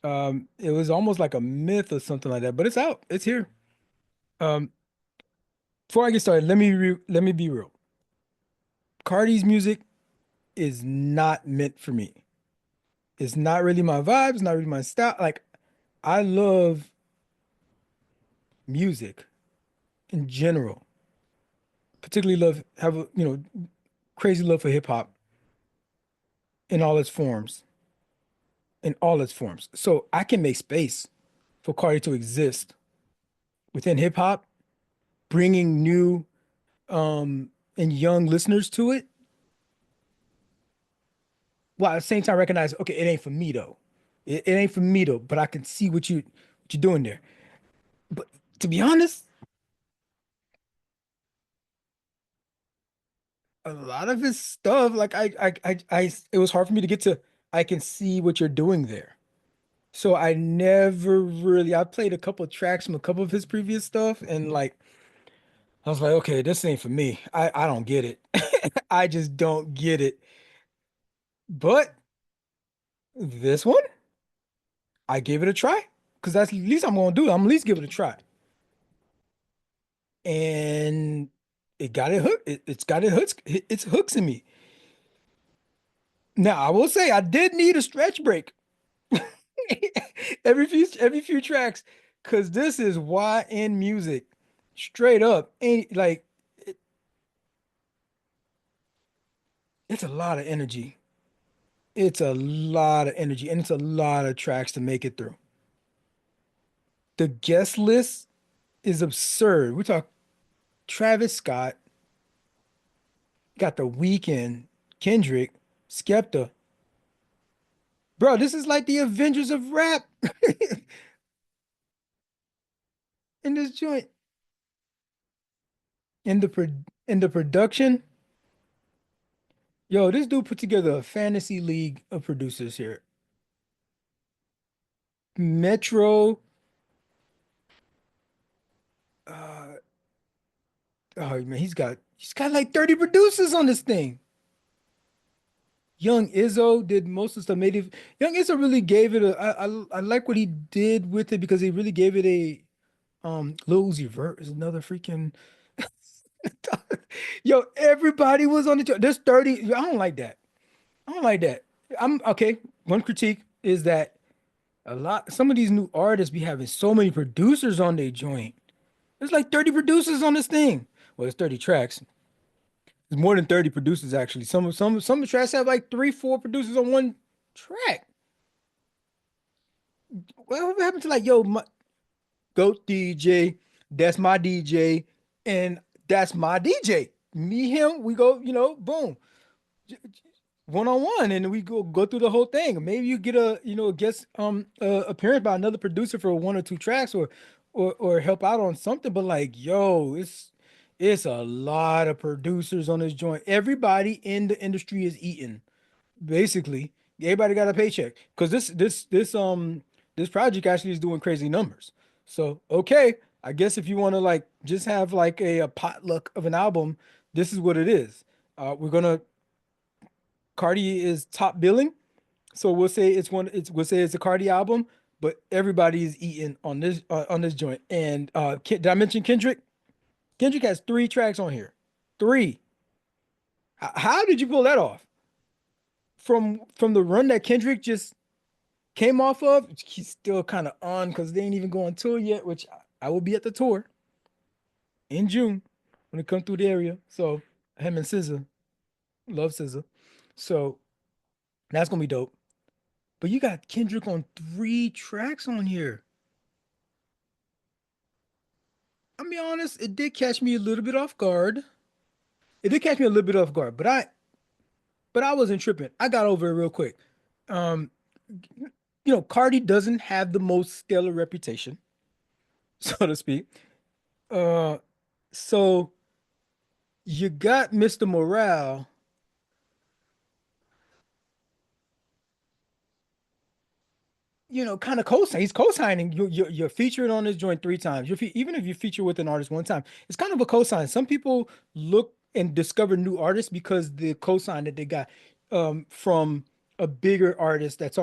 A: It was almost like a myth or something like that, but it's out. It's here. Um, Before I get started, let me be real. Cardi's music is not meant for me. It's not really my vibe. It's not really my style. Like I love music in general. Particularly love have a crazy love for hip hop in all its forms. In all its forms. So I can make space for Cardi to exist within hip hop, bringing new and young listeners to it, while at the same time recognize, okay, it ain't for me though. It ain't for me though, but I can see what you're doing there. But to be honest, a lot of his stuff, like it was hard for me to get to. I can see what you're doing there. So I never really. I played a couple of tracks from a couple of his previous stuff, and like I was like, okay, this ain't for me. I don't get it. I just don't get it. But this one, I gave it a try because that's the least I'm gonna do. I'm at least give it a try, and it got it hooked. It's got it hooks. It's hooks in me. Now I will say I did need a stretch break every few tracks because this is YN music, straight up. Ain't like it's a lot of energy. It's a lot of energy, and it's a lot of tracks to make it through. The guest list is absurd. We talk Travis Scott, got The Weeknd, Kendrick, Skepta. Bro, this is like the Avengers of rap in this joint. In the production, yo, this dude put together a fantasy league of producers here. Metro, uh, oh man, he's got like 30 producers on this thing. Young Izzo did most of the stuff. Young Izzo really gave it a. I like what he did with it because he really gave it a. Lil Uzi Vert is another freaking. Yo, everybody was on the. There's 30. I don't like that. I don't like that. I'm okay. One critique is that some of these new artists be having so many producers on their joint. There's like 30 producers on this thing. Well, it's 30 tracks. There's more than 30 producers actually. Some of the tracks have like three, four producers on one track. What happened to like, yo, my GOAT DJ, that's my DJ, and that's my DJ. Me, him, we go, boom, one on one, and we go through the whole thing. Maybe you get a guest appearance by another producer for one or two tracks, or help out on something. But like, yo, it's a lot of producers on this joint. Everybody in the industry is eating. Basically, everybody got a paycheck because this project actually is doing crazy numbers. So okay, I guess if you want to like just have like a potluck of an album, This is what it is. We're gonna Cardi is top billing, so we'll say we'll say it's a Cardi album, but everybody is eating on this joint. And did I mention Kendrick? Kendrick has three tracks on here. Three. How did you pull that off? From the run that Kendrick just came off of, he's still kind of on because they ain't even going tour yet, which I will be at the tour in June when it comes through the area. So him and SZA, love SZA. So that's gonna be dope. But you got Kendrick on three tracks on here. I'll be honest, it did catch me a little bit off guard. It did catch me a little bit off guard, but I wasn't tripping. I got over it real quick. Um, Cardi doesn't have the most stellar reputation, so to speak. Uh, so you got Mr. Morale, kind of co-sign. He's co-signing. You're featured on this joint three times. Even if you feature with an artist one time, it's kind of a co-sign. Some people look and discover new artists because the co-sign that they got from a bigger artist that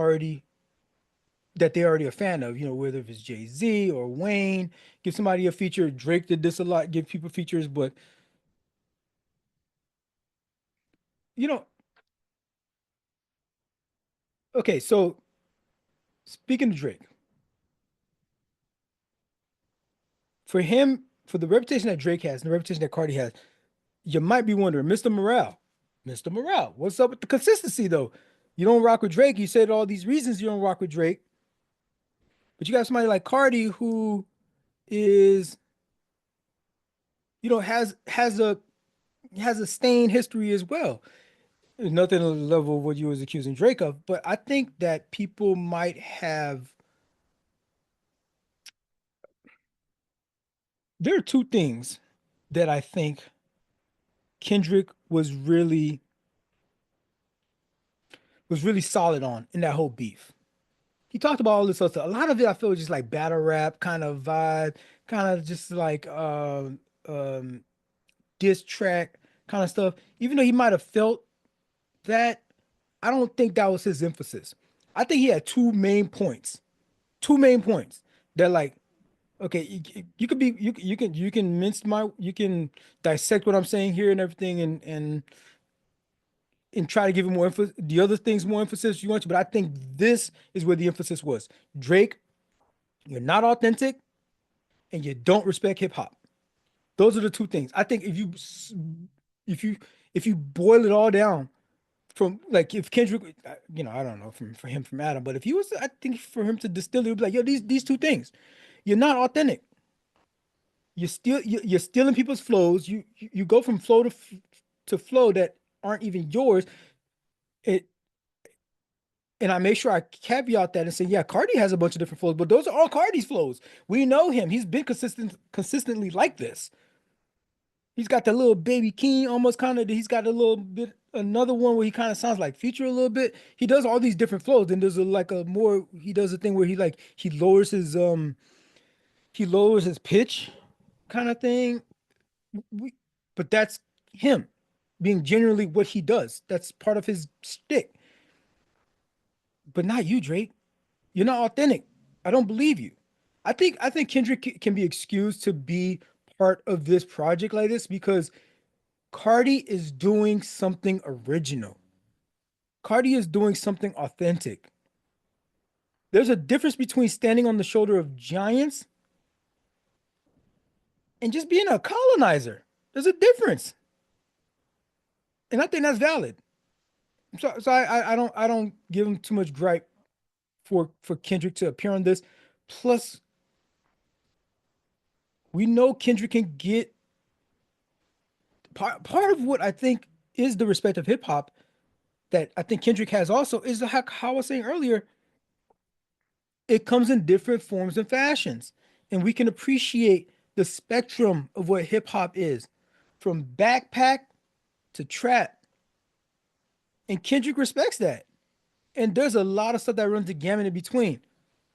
A: they're already a fan of. Whether if it's Jay-Z or Wayne, give somebody a feature. Drake did this a lot, give people features, but you know, okay. So speaking of Drake, for the reputation that Drake has and the reputation that Cardi has, you might be wondering, Mr. Morale, Mr. Morale, what's up with the consistency though? You don't rock with Drake. You said all these reasons you don't rock with Drake, but you got somebody like Cardi who is, has a stained history as well. There's nothing on the level of what you was accusing Drake of, but I think that people might have. There are two things that I think Kendrick was really solid on in that whole beef. He talked about all this other stuff. A lot of it I feel was just like battle rap kind of vibe, kind of just like um diss track kind of stuff. Even though he might have felt that, I don't think that was his emphasis. I think he had two main points that like, okay, you could be you can dissect what I'm saying here and everything and try to give it more emphasis, the other things more emphasis you want to, but I think this is where the emphasis was. Drake, you're not authentic and you don't respect hip hop. Those are the two things. I think if you if you boil it all down from like if Kendrick, I don't know from for him from Adam, but if he was, I think for him to distill it, it would be like, yo, these two things. You're not authentic. You're stealing people's flows. You go from flow to flow that aren't even yours. It And I make sure I caveat that and say, yeah, Cardi has a bunch of different flows, but those are all Cardi's flows. We know him. He's been consistently like this. He's got the little baby king almost kind of. He's got a little bit another one where he kind of sounds like Future a little bit. He does all these different flows. Then there's like a more he does a thing where he lowers his pitch kind of thing. We, but that's him being generally what he does. That's part of his stick. But not you, Drake. You're not authentic. I don't believe you. I think Kendrick can be excused to be part of this project like this because Cardi is doing something original. Cardi is doing something authentic. There's a difference between standing on the shoulder of giants and just being a colonizer. There's a difference, and I think that's valid. So I don't give him too much gripe for Kendrick to appear on this. Plus, we know Kendrick can get part of what I think is the respect of hip hop that I think Kendrick has also is how I was saying earlier, it comes in different forms and fashions. And we can appreciate the spectrum of what hip hop is from backpack to trap. And Kendrick respects that. And there's a lot of stuff that runs the gamut in between.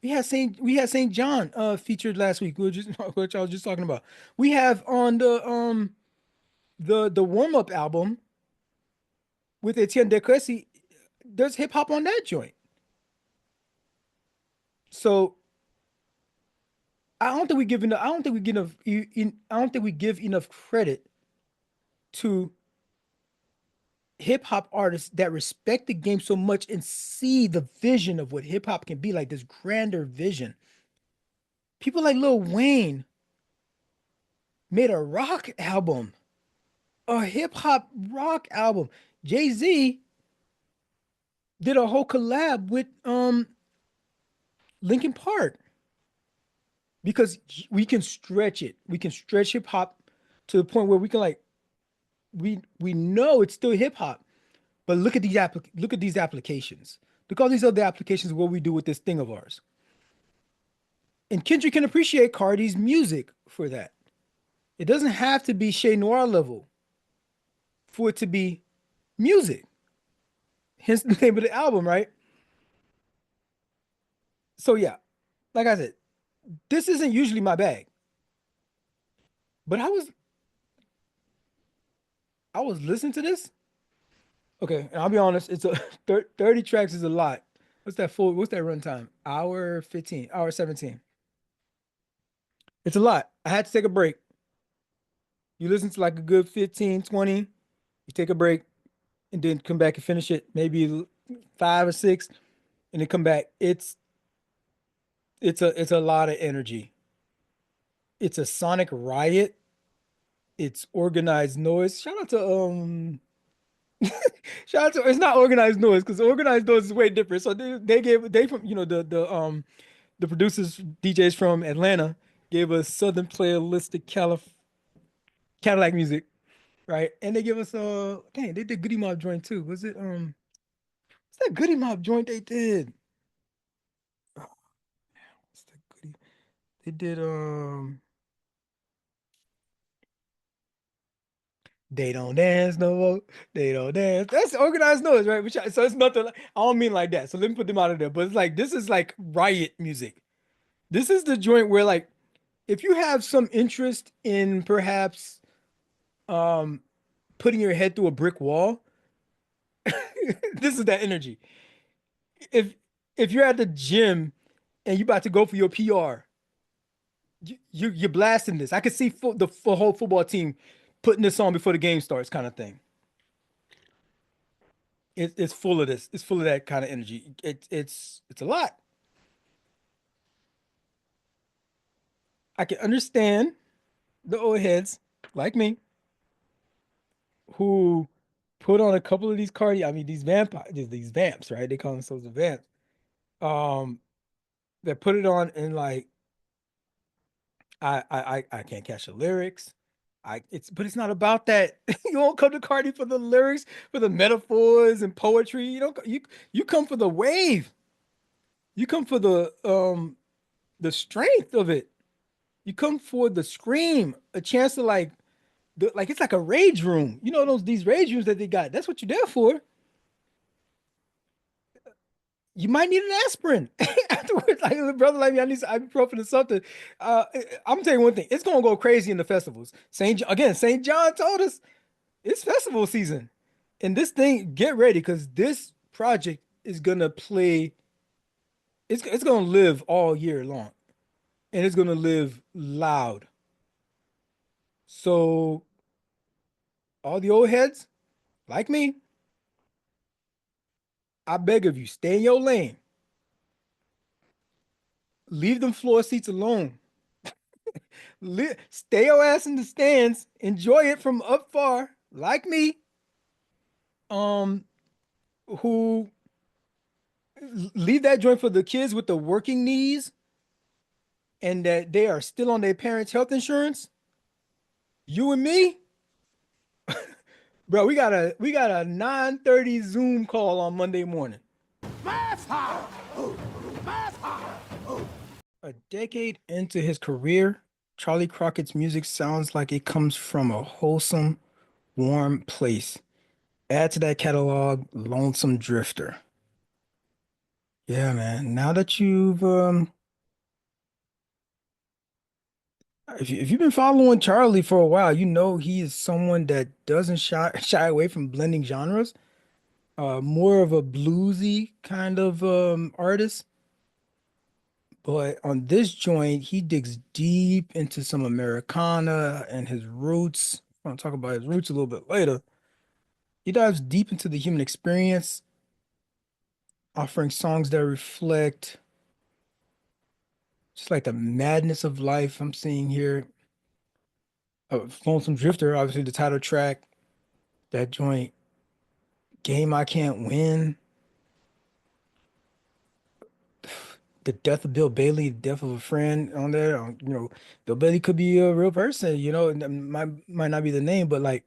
A: We had Saint John featured last week, which I was just talking about. We have on The warm-up album with Étienne de Crécy, there's hip hop on that joint. So I don't think we give enough I don't think we give enough credit to hip hop artists that respect the game so much and see the vision of what hip hop can be, like this grander vision. People like Lil Wayne made a rock album, a hip hop rock album. Jay-Z did a whole collab with Linkin Park because we can stretch it. We can stretch hip hop to the point where we can like we know it's still hip hop, but look at these applications. Look at all these other applications of what we do with this thing of ours. And Kendrick can appreciate Cardi's music for that. It doesn't have to be Chez Noir level for it to be music. Hence the name of the album, right? So yeah, like I said, this isn't usually my bag, but I was listening to this. Okay, and I'll be honest, it's a 30 tracks is a lot. What's that runtime? Hour 15, hour 17. It's a lot. I had to take a break. You listen to like a good 15, 20. You take a break and then come back and finish it, maybe five or six, and then come back. It's a lot of energy. It's a sonic riot. It's organized noise. Shout out to it's not organized noise because organized noise is way different. So they from the producers DJs from Atlanta gave us Southern playalistic Cadillac music, right? And they give us dang, they did Goody Mob joint too. Was it what's that Goody Mob joint they did? Oh, what's that Goody? They did they don't dance no more. They don't dance. That's organized noise, right? So it's nothing. I don't mean like that. So let me put them out of there. But it's like this is like riot music. This is the joint where like if you have some interest in perhaps um putting your head through a brick wall, this is that energy. If if you're at the gym and you about to go for your PR, you're blasting this. I could see the whole football team putting this on before the game starts, kind of thing. It's full of this. It's full of that kind of energy. It's a lot. I can understand the old heads like me who put on a couple of these cardi. I mean these vampires, these vamps, right? They call themselves the vamps. Um, that put it on and like I can't catch the lyrics. But it's not about that. You don't come to Cardi for the lyrics, for the metaphors and poetry. You don't you come for the wave. You come for the strength of it. You come for the scream, a chance to like it's like a rage room. You know these rage rooms that they got. That's what you're there for. You might need an aspirin afterwards. Like a brother like me, I need some ibuprofen or something. I'm telling you one thing, it's gonna go crazy in the festivals. St. John told us it's festival season. And this thing, get ready because this project is gonna play, it's gonna live all year long. And it's gonna live loud. So all the old heads, like me, I beg of you, stay in your lane. Leave them floor seats alone. Stay your ass in the stands. Enjoy it from up far, like me, um, who leave that joint for the kids with the working knees and that they are still on their parents' health insurance. You and me, bro, we got a 9:30 Zoom call on Monday morning. A decade into his career, Charley Crockett's music sounds like it comes from a wholesome, warm place. Add to that catalog, Lonesome Drifter. Yeah, man. Now that you've If you've been following Charlie for a while, you know he is someone that doesn't shy away from blending genres. More of a bluesy kind of artist. But on this joint, he digs deep into some Americana and his roots. I'm gonna talk about his roots a little bit later. He dives deep into the human experience, offering songs that reflect just like the madness of life I'm seeing here. Lonesome Drifter, obviously the title track, that joint, Game I Can't Win, the death of Bill Bailey, the death of a friend on there. Bill Bailey could be a real person, and that might not be the name, but like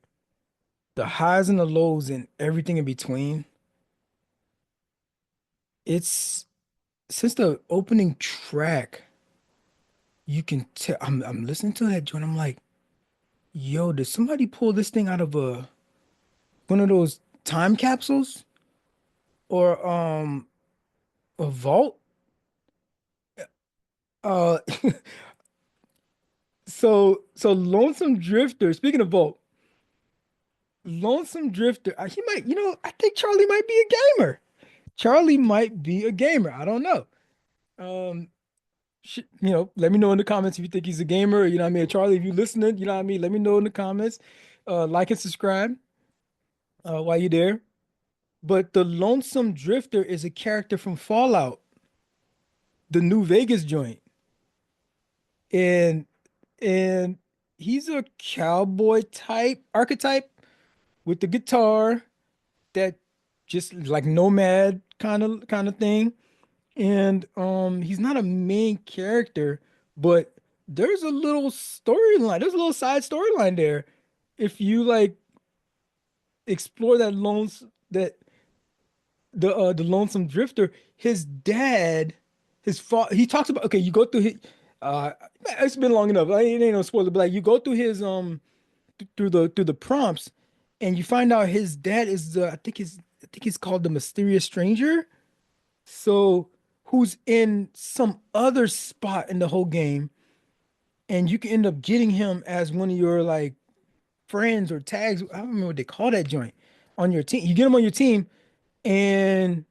A: the highs and the lows and everything in between. It's since the opening track, you can tell I'm listening to that joint. I'm like, yo, did somebody pull this thing out of a one of those time capsules or a vault? Uh so Lonesome Drifter, speaking of vault, Lonesome Drifter, he might, I think Charlie might be a gamer. Charlie might be a gamer. I don't know. Um, let me know in the comments if you think he's a gamer. You know what I mean? Charlie, if you listening, you know what I mean? Let me know in the comments. Like and subscribe while you're there. But the Lonesome Drifter is a character from Fallout, the New Vegas joint, and and he's a cowboy type archetype with the guitar that just like nomad kind of thing. And he's not a main character, but there's a little storyline. There's a little side storyline there. If you like explore the Lonesome Drifter, his dad, his father, he talks about, okay, you go through his uh it's been long enough. It ain't no spoiler, but like you go through his through the prompts and you find out his dad is I think he's called the Mysterious Stranger. So who's in some other spot in the whole game, and you can end up getting him as one of your like friends or tags. I don't remember what they call that joint on your team. You get him on your team, and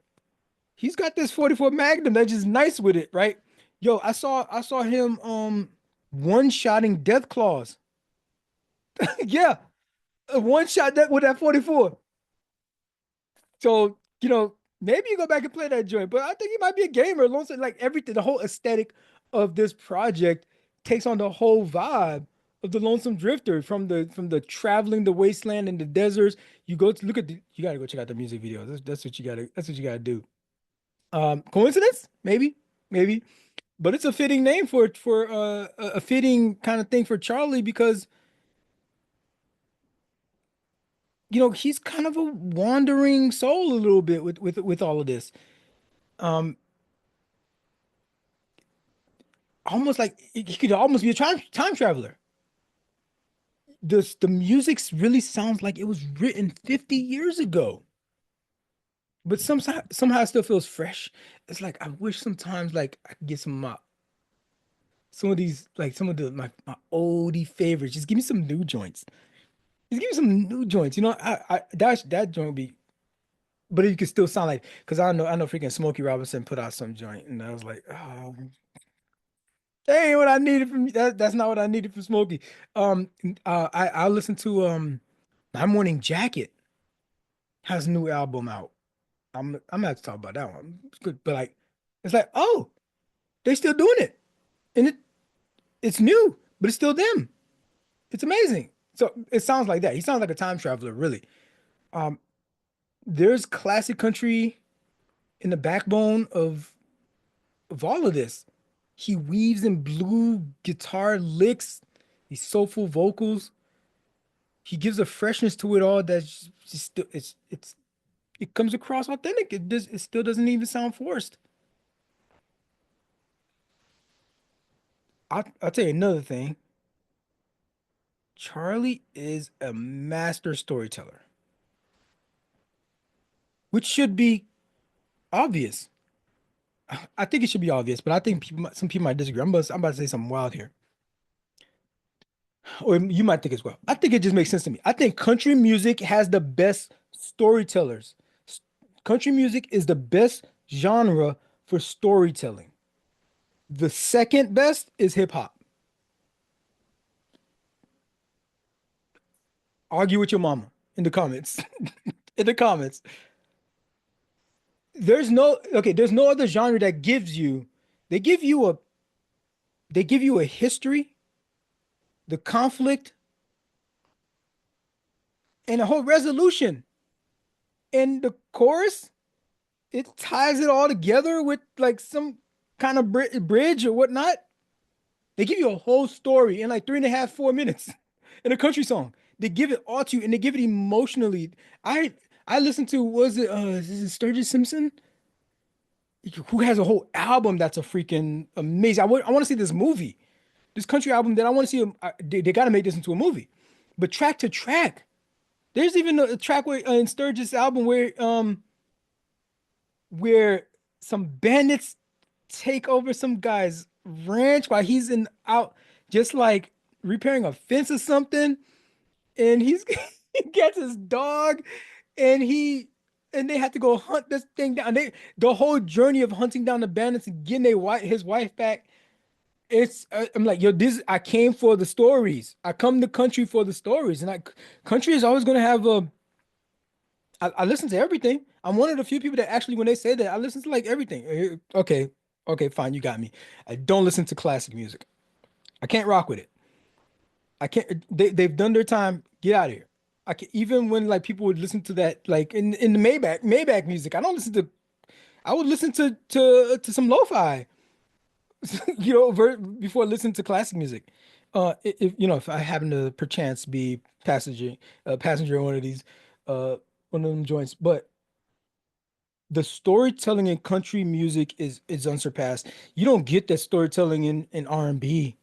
A: he's got this 44 Magnum that's just nice with it, right? Yo, I saw him one-shotting Death Claws. Yeah, a one shot that with that 44. So, maybe you go back and play that joint, but I think he might be a gamer. Alongside like everything, the whole aesthetic of this project takes on the whole vibe of the Lonesome Drifter from the traveling the wasteland and the deserts. You go to look at you gotta go check out the music videos. That's what you gotta do. Coincidence? Maybe. But it's a fitting name for a fitting kind of thing for Charlie because he's kind of a wandering soul a little bit with all of this. Um, Almost like he could almost be a time traveler. The music really sounds like it was written 50 years ago, but somehow it still feels fresh. It's like I wish sometimes like I could get some of these like some of my oldie favorites. Just give me some new joints. Just give me some new joints. That joint would be, but it could still sound like because I know freaking Smokey Robinson put out some joint, and I was like, oh, that ain't what I needed from that. That's not what I needed from Smokey. I listened to My Morning Jacket has a new album out. I'm gonna have to talk about that one. It's good, but like, it's like, oh, they still doing it, and it's new, but it's still them. It's amazing. So it sounds like that. He sounds like a time traveler, really. Um, there's classic country in the backbone of all of this. He weaves in blue guitar licks, these soulful vocals. He gives a freshness to it all that's just still it comes across authentic. It still doesn't even sound forced. I'll tell you another thing. Charlie is a master storyteller, which should be obvious. I think it should be obvious, but I think some people might disagree. I'm about to say something wild here. or you might think as well. I think it just makes sense to me. I think country music has the best storytellers. S- Country music is the best genre for storytelling. The second best is hip hop. Argue with your mama in the comments. In the comments. There's no other genre that gives you they give you a they give you a history, the conflict, and a whole resolution. And the chorus, it ties it all together with like some kind of bridge or whatnot. They give you a whole story in like 3.5, 4 minutes in a country song. They give it all to you and they give it emotionally. I I listened to was it is it Sturgis Simpson who has a whole album that's a freaking amazing. I want to see this movie, this country album that I want to see. They got to make this into a movie, but track to track. There's even a track where in Sturgis album where some bandits take over some guy's ranch while he's in out just like repairing a fence or something, and he gets his dog, and and they have to go hunt this thing down. The whole journey of hunting down the bandits and getting his wife back. I'm like, yo, this I came for the stories. I come to country for the stories, and country is always gonna have a. I listen to everything. I'm one of the few people that actually, when they say that, I listen to like everything. Okay, okay, fine, you got me. I don't listen to classic music. I can't rock with it. I can't. They've done their time. Get out of here. I can even when like people would listen to that like in the Maybach music. I don't listen to. I would listen to some lo-fi, before listening to classic music. If if I happen to perchance be passenger in one of them joints, but the storytelling in country music is unsurpassed. You don't get that storytelling in R&B.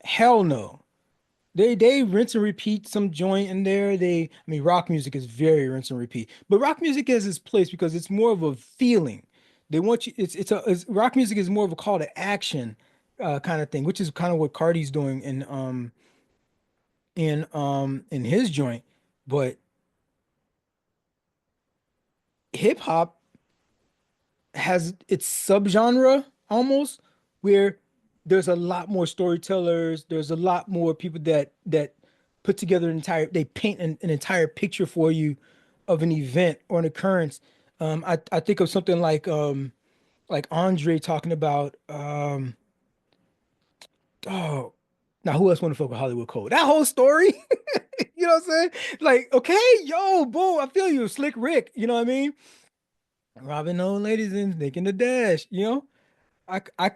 A: Hell no. They rinse and repeat some joint in there. I mean, rock music is very rinse and repeat, but rock music has its place because it's more of a feeling. They want you. Rock music is more of a call to action, kind of thing, which is kind of what Cardi's doing in his joint. But hip hop has its subgenre almost where there's a lot more storytellers. There's a lot more people that put together they paint an entire picture for you of an event or an occurrence. I think of something like Andre talking about oh now who else want to fuck with Hollywood Code? That whole story, you know what I'm saying? Like, okay, yo, boom, I feel you, Slick Rick, you know what I mean? Robbing old ladies and making the dash, you know? I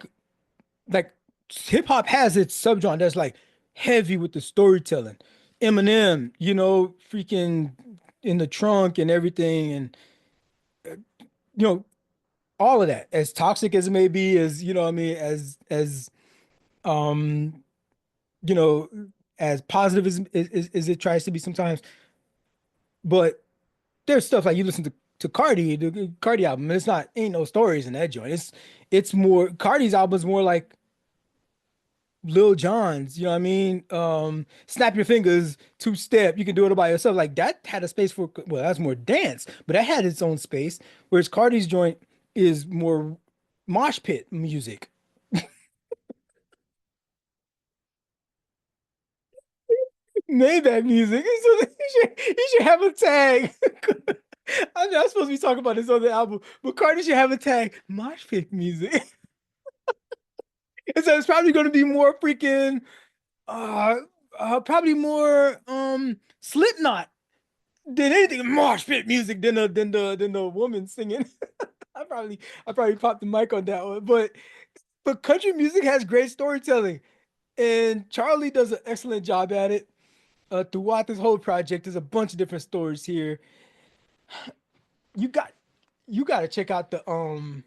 A: like hip hop has its subgenre that's like heavy with the storytelling. Eminem, freaking in the trunk and everything, and you know, all of that. As toxic as it may be, as you know, what I mean, as um, you know, as positive as it tries to be sometimes. But there's stuff like you listen to Cardi, the Cardi album, and it's not ain't no stories in that joint. It's more Cardi's album is more like Lil Jon's, you know what I mean? Snap Your Fingers, Two Step, you can do it all by yourself. Like that had a space for, well, that's more dance, but that had its own space. Whereas Cardi's joint is more mosh pit music. Maybach music. So he should have a tag. I'm not supposed to be talking about this other album, but Cardi should have a tag, mosh pit music. And so it's probably going to be more freaking, uh, probably more Slipknot than anything marsh pit music than the woman singing. I probably popped the mic on that one, but country music has great storytelling, and Charlie does an excellent job at it. Throughout this whole project, there's a bunch of different stories here. You got you got to check out there's some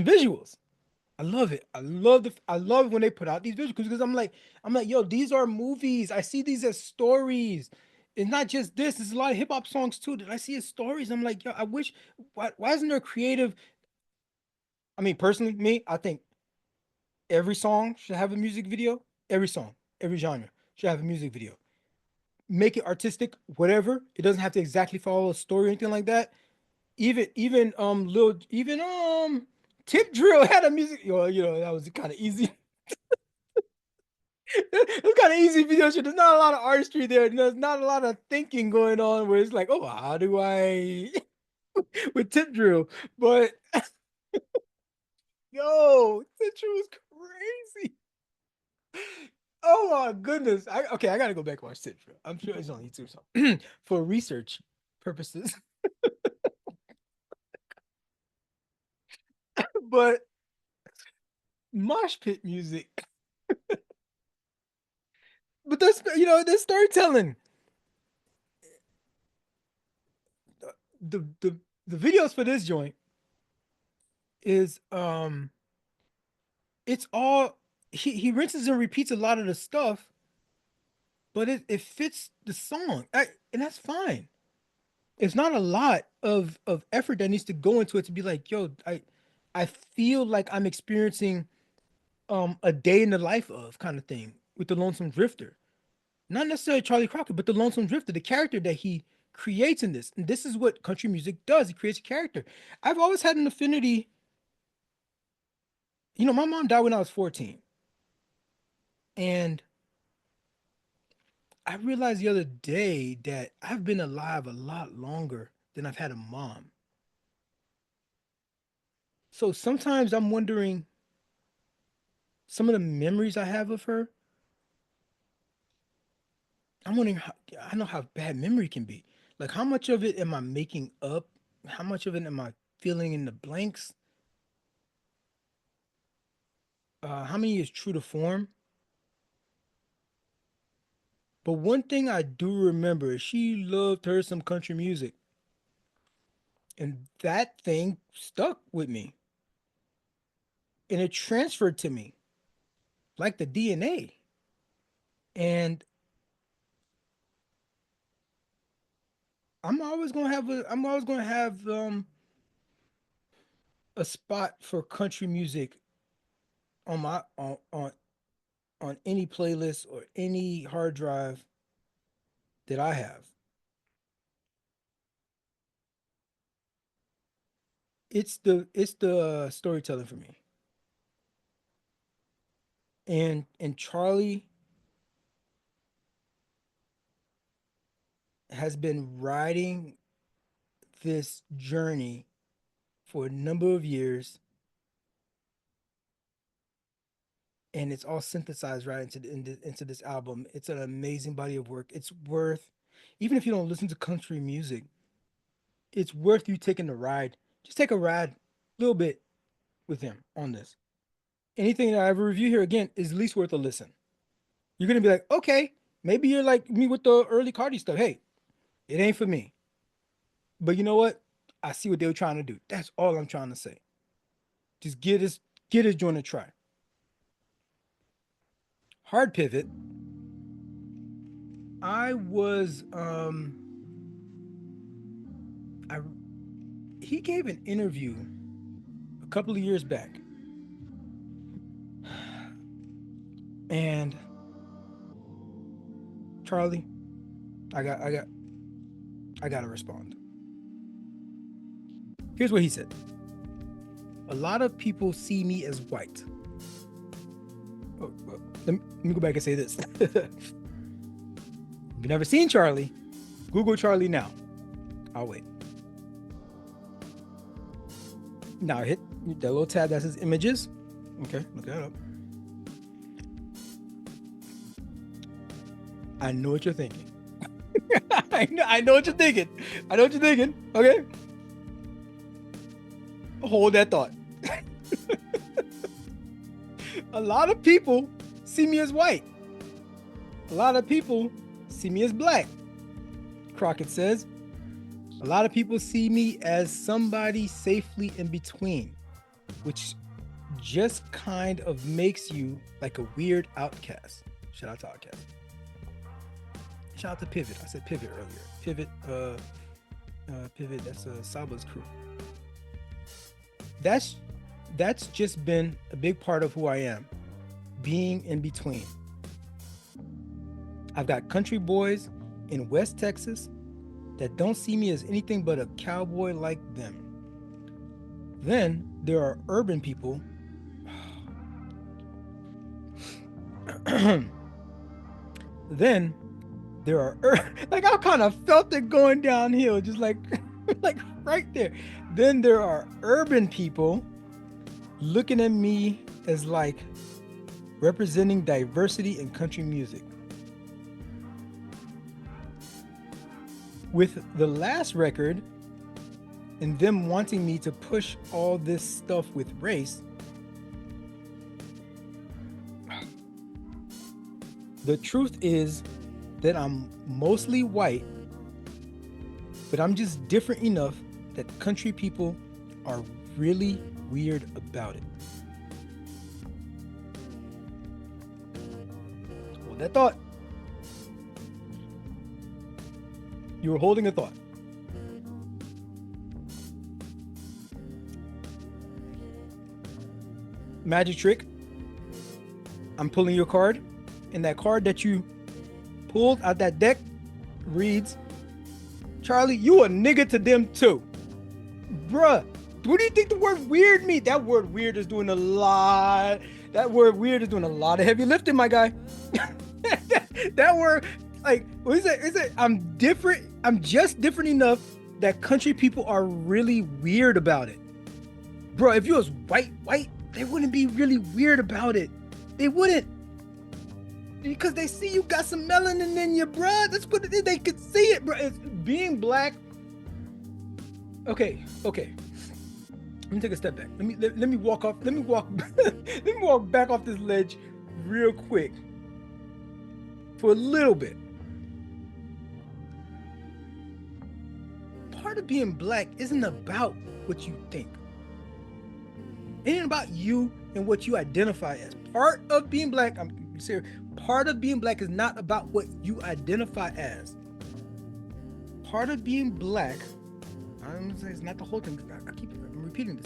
A: visuals. I love it. I love when they put out these visuals because I'm like, yo, these are movies. I see these as stories. It's not just this. There's a lot of hip hop songs too that I see as stories. I'm like, yo, I wish why isn't there creative? I mean, personally, me, I think every song should have a music video. Every song. every genre should have a music video. Make it artistic, whatever. It doesn't have to exactly follow a story or anything like that. Even Tip Drill had a music. That was kind of easy. It was kind of easy video shit. There's not a lot of artistry there. There's not a lot of thinking going on where it's like, oh, how do I with Tip Drill? But yo, Tip Drill was crazy. Oh my goodness. I gotta go back and watch Tip Drill. I'm sure it's on YouTube so for research purposes. But mosh pit music. But there's storytelling. The videos for this joint is it's all he rinses and repeats a lot of the stuff, but it fits the song. And that's fine. It's not a lot of effort that needs to go into it to be like, yo, I feel like I'm experiencing a day in the life of kind of thing with the Lonesome Drifter. Not necessarily Charley Crockett, but the Lonesome Drifter, the character that he creates in this. And this is what country music does. It creates a character. I've always had an affinity. My mom died when I was 14. And I realized the other day that I've been alive a lot longer than I've had a mom. So sometimes I'm wondering some of the memories I have of her. I'm wondering how I know how bad memory can be. Like how much of it am I making up? How much of it am I filling in the blanks? How many is true to form? But one thing I do remember is she loved her some country music. And that thing stuck with me. And it transferred to me like the DNA. And I'm always gonna have a spot for country music on my on any playlist or any hard drive that I have. It's the storytelling for me. And Charlie has been riding this journey for a number of years, and it's all synthesized right into this album. It's an amazing body of work. It's worth, even if you don't listen to country music, it's worth you taking the ride. Just take a ride a little bit with him on this. Anything that I ever review here again is at least worth a listen. You're gonna be like, okay, maybe you're like me with the early Cardi stuff. Hey, it ain't for me. But you know what? I see what they were trying to do. That's all I'm trying to say. Just get his joint a try. Hard pivot. I was I he gave an interview a couple of years back, and Charlie, I got I got I gotta respond. Here's what he said. A lot of people see me as white. Let me go back and say this. If you've never seen Charlie, Google Charlie now. I'll wait. Now hit that little tab that says images. Okay, look that up. I know what you're thinking. I know what you're thinking. I know what you're thinking. Okay. Hold that thought. A lot of people see me as white. A lot of people see me as black. Crockett says, a lot of people see me as somebody safely in between, which just kind of makes you like a weird outcast. Shout out to Outcast. Shout out to Pivot. I said Pivot earlier. Pivot, that's Saba's crew. That's just been a big part of who I am, being in between. I've got country boys in West Texas that don't see me as anything but a cowboy like them. Then there are urban people. Then there are like I kind of felt it going downhill, just like like right there. Then there are urban people looking at me as like representing diversity in country music. With the last record and them wanting me to push all this stuff with race, the truth is that I'm mostly white, but I'm just different enough that country people are really weird about it. Hold that thought. You were holding a thought. Magic trick. I'm pulling your card, and that card that you pulled out that deck reads, Charlie, you a nigga to them too. Bruh, what do you think the word weird means? That word weird is doing a lot. That word weird is doing a lot of heavy lifting, my guy. that word, like, what is it? Is it I'm different? I'm just different enough that country people are really weird about it. Bro, if you was white, they wouldn't be really weird about it. They wouldn't. Because they see you got some melanin in you, bro. That's what it is. They could see it, bro. It's being black. Okay. Let me take a step back. Let me walk off. Let me walk back off this ledge real quick for a little bit. Part of being black isn't about what you think. It ain't about you and what you identify as. Part of being black, I'm serious. Part of being black is not about what you identify as. Part of being black, I'm gonna say it's not the whole thing. I'm repeating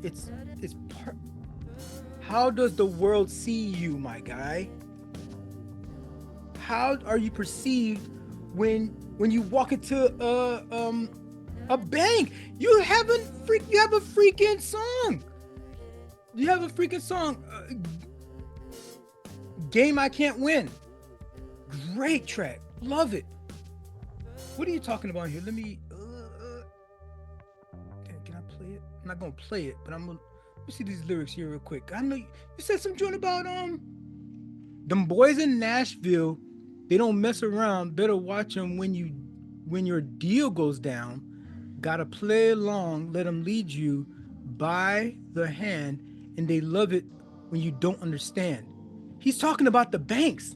A: this. It's part. How does the world see you, my guy? How are you perceived when you walk into a bank? You have a freaking song. You have a freaking song. Game I Can't Win. Great track. Love it. What are you talking about here? Let me can I play it? I'm not gonna play it, but let me see these lyrics here real quick. I know you said some joint about them boys in Nashville. They don't mess around. Better watch them when your deal goes down. Gotta play along. Let them lead you by the hand, and they love it when you don't understand. He's talking about the banks.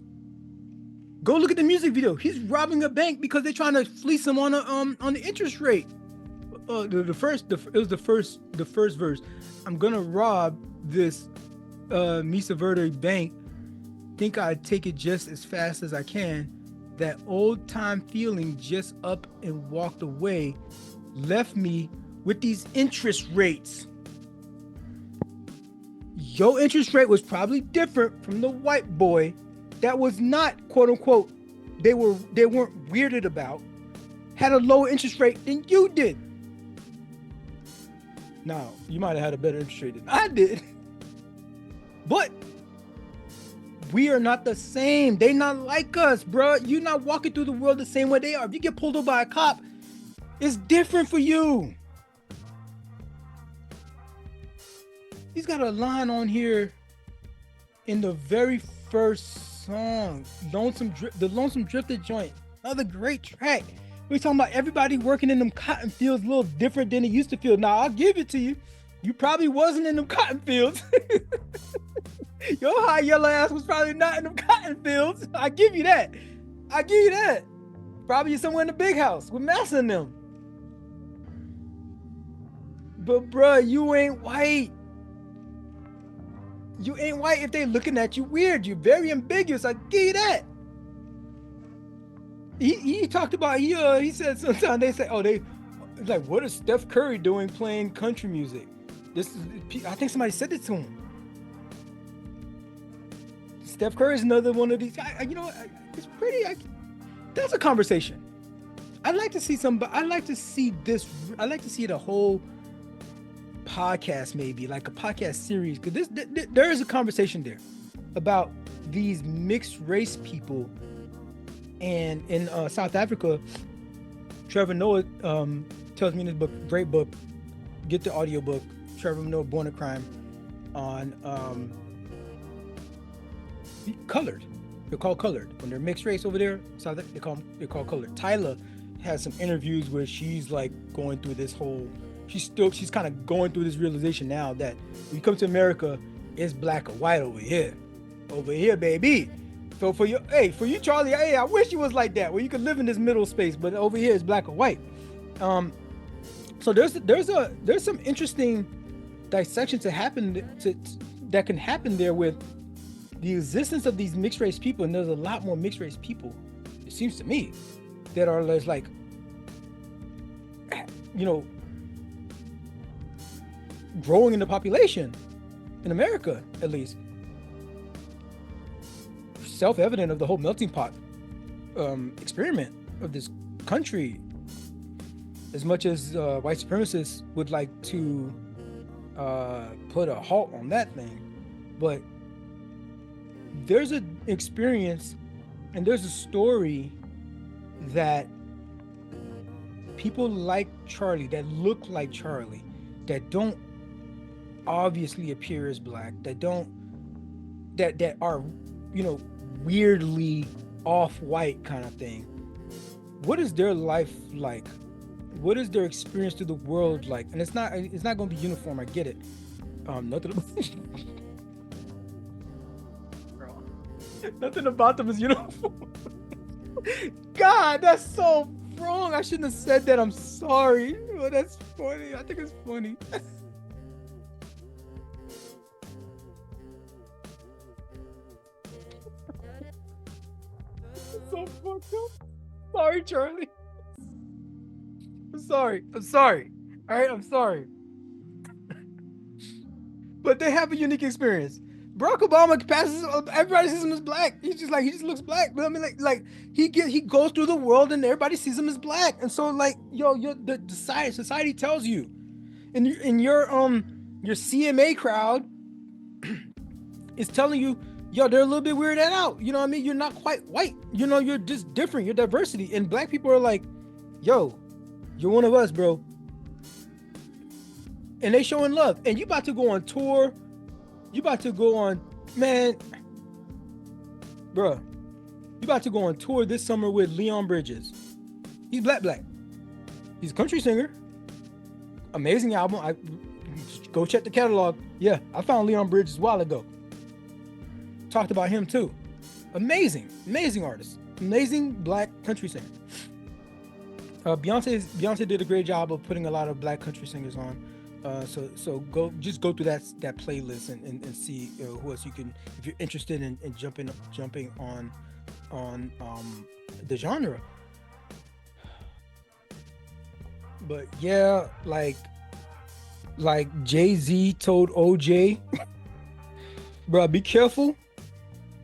A: Go look at the music video. He's robbing a bank because they're trying to fleece him on the interest rate. It was the first verse. I'm gonna rob this Mesa Verde bank. Think I'd take it just as fast as I can. That old time feeling just up and walked away. Left me with these interest rates. Your interest rate was probably different from the white boy that was not, quote unquote, they weren't weirded about, had a lower interest rate than you did. Now, you might have had a better interest rate than I did, but we are not the same. They not like us, bro. You're not walking through the world the same way they are. If you get pulled over by a cop, it's different for you. He's got a line on here in the very first song, the Lonesome Drifter joint. Another great track. We're talking about everybody working in them cotton fields a little different than it used to feel. Now, I'll give it to you. You probably wasn't in them cotton fields. Your high yellow ass was probably not in them cotton fields. I give you that. Probably somewhere in the big house with Massa in them. But bruh, you ain't white. You ain't white if they looking at you weird. You're very ambiguous. I give you that. He talked about, he said sometimes they say, it's like, what is Steph Curry doing playing country music? I think somebody said it to him. Steph Curry is another one of these. You know what? it's pretty. That's a conversation. I'd like to see I'd like to see this. I'd like to see the whole podcast, maybe like a podcast series, because there is a conversation there about these mixed race people. And in South Africa, Trevor Noah tells me in his book, great book, get the audiobook, Trevor Noah, Born a Crime, on colored. They're called colored. When they're mixed race over there, South they're called colored. Tyler has some interviews where she's like going through this whole, she's kind of going through this realization now that when you come to America, it's black or white over here. Over here, baby. So for you, Charley, hey, I wish you was like that, where you could live in this middle space, but over here it's black or white. So there's some interesting dissection that can happen there with the existence of these mixed race people, and there's a lot more mixed race people, it seems to me, that are less like, growing in the population in America, at least. Self-evident of the whole melting pot experiment of this country, as much as white supremacists would like to put a halt on that thing. But there's an experience and there's a story that people like Charley, that look like Charley, that don't obviously appear as black, that are weirdly off-white kind of thing. What is their life like? What is their experience to the world like? And it's not going to be uniform. I get it. Nothing about them is uniform. God, that's so wrong. I shouldn't have said that. I'm sorry. Oh, that's funny. I think it's funny. So fucked up. Sorry, Charley. I'm sorry. All right, I'm sorry. But they have a unique experience. Barack Obama passes. Everybody sees him as black. He just looks black. But I mean, like he goes through the world and everybody sees him as black. And so like, the society tells you, in your CMA crowd is telling you, they're a little bit weirded out. You know what I mean? You're not quite white. You're just different. You're diversity. And black people are like, you're one of us, bro. And they showing love. And you about to go on tour. You about to go on, man. Bro. You about to go on tour this summer with Leon Bridges. He's black. He's a country singer. Amazing album. Go check the catalog. Yeah, I found Leon Bridges a while ago. Talked about him too. Amazing artist. Amazing black country singer. Beyonce did a great job of putting a lot of black country singers on. So go through that playlist and see who else you can, if you're interested in jumping on the genre. But yeah, like Jay-Z told OJ, bro, be careful.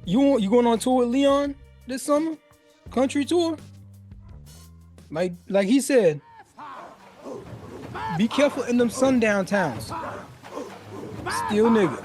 A: You going on tour with Leon this summer? Country tour? Like he said, be careful in them sundown towns. Still nigga.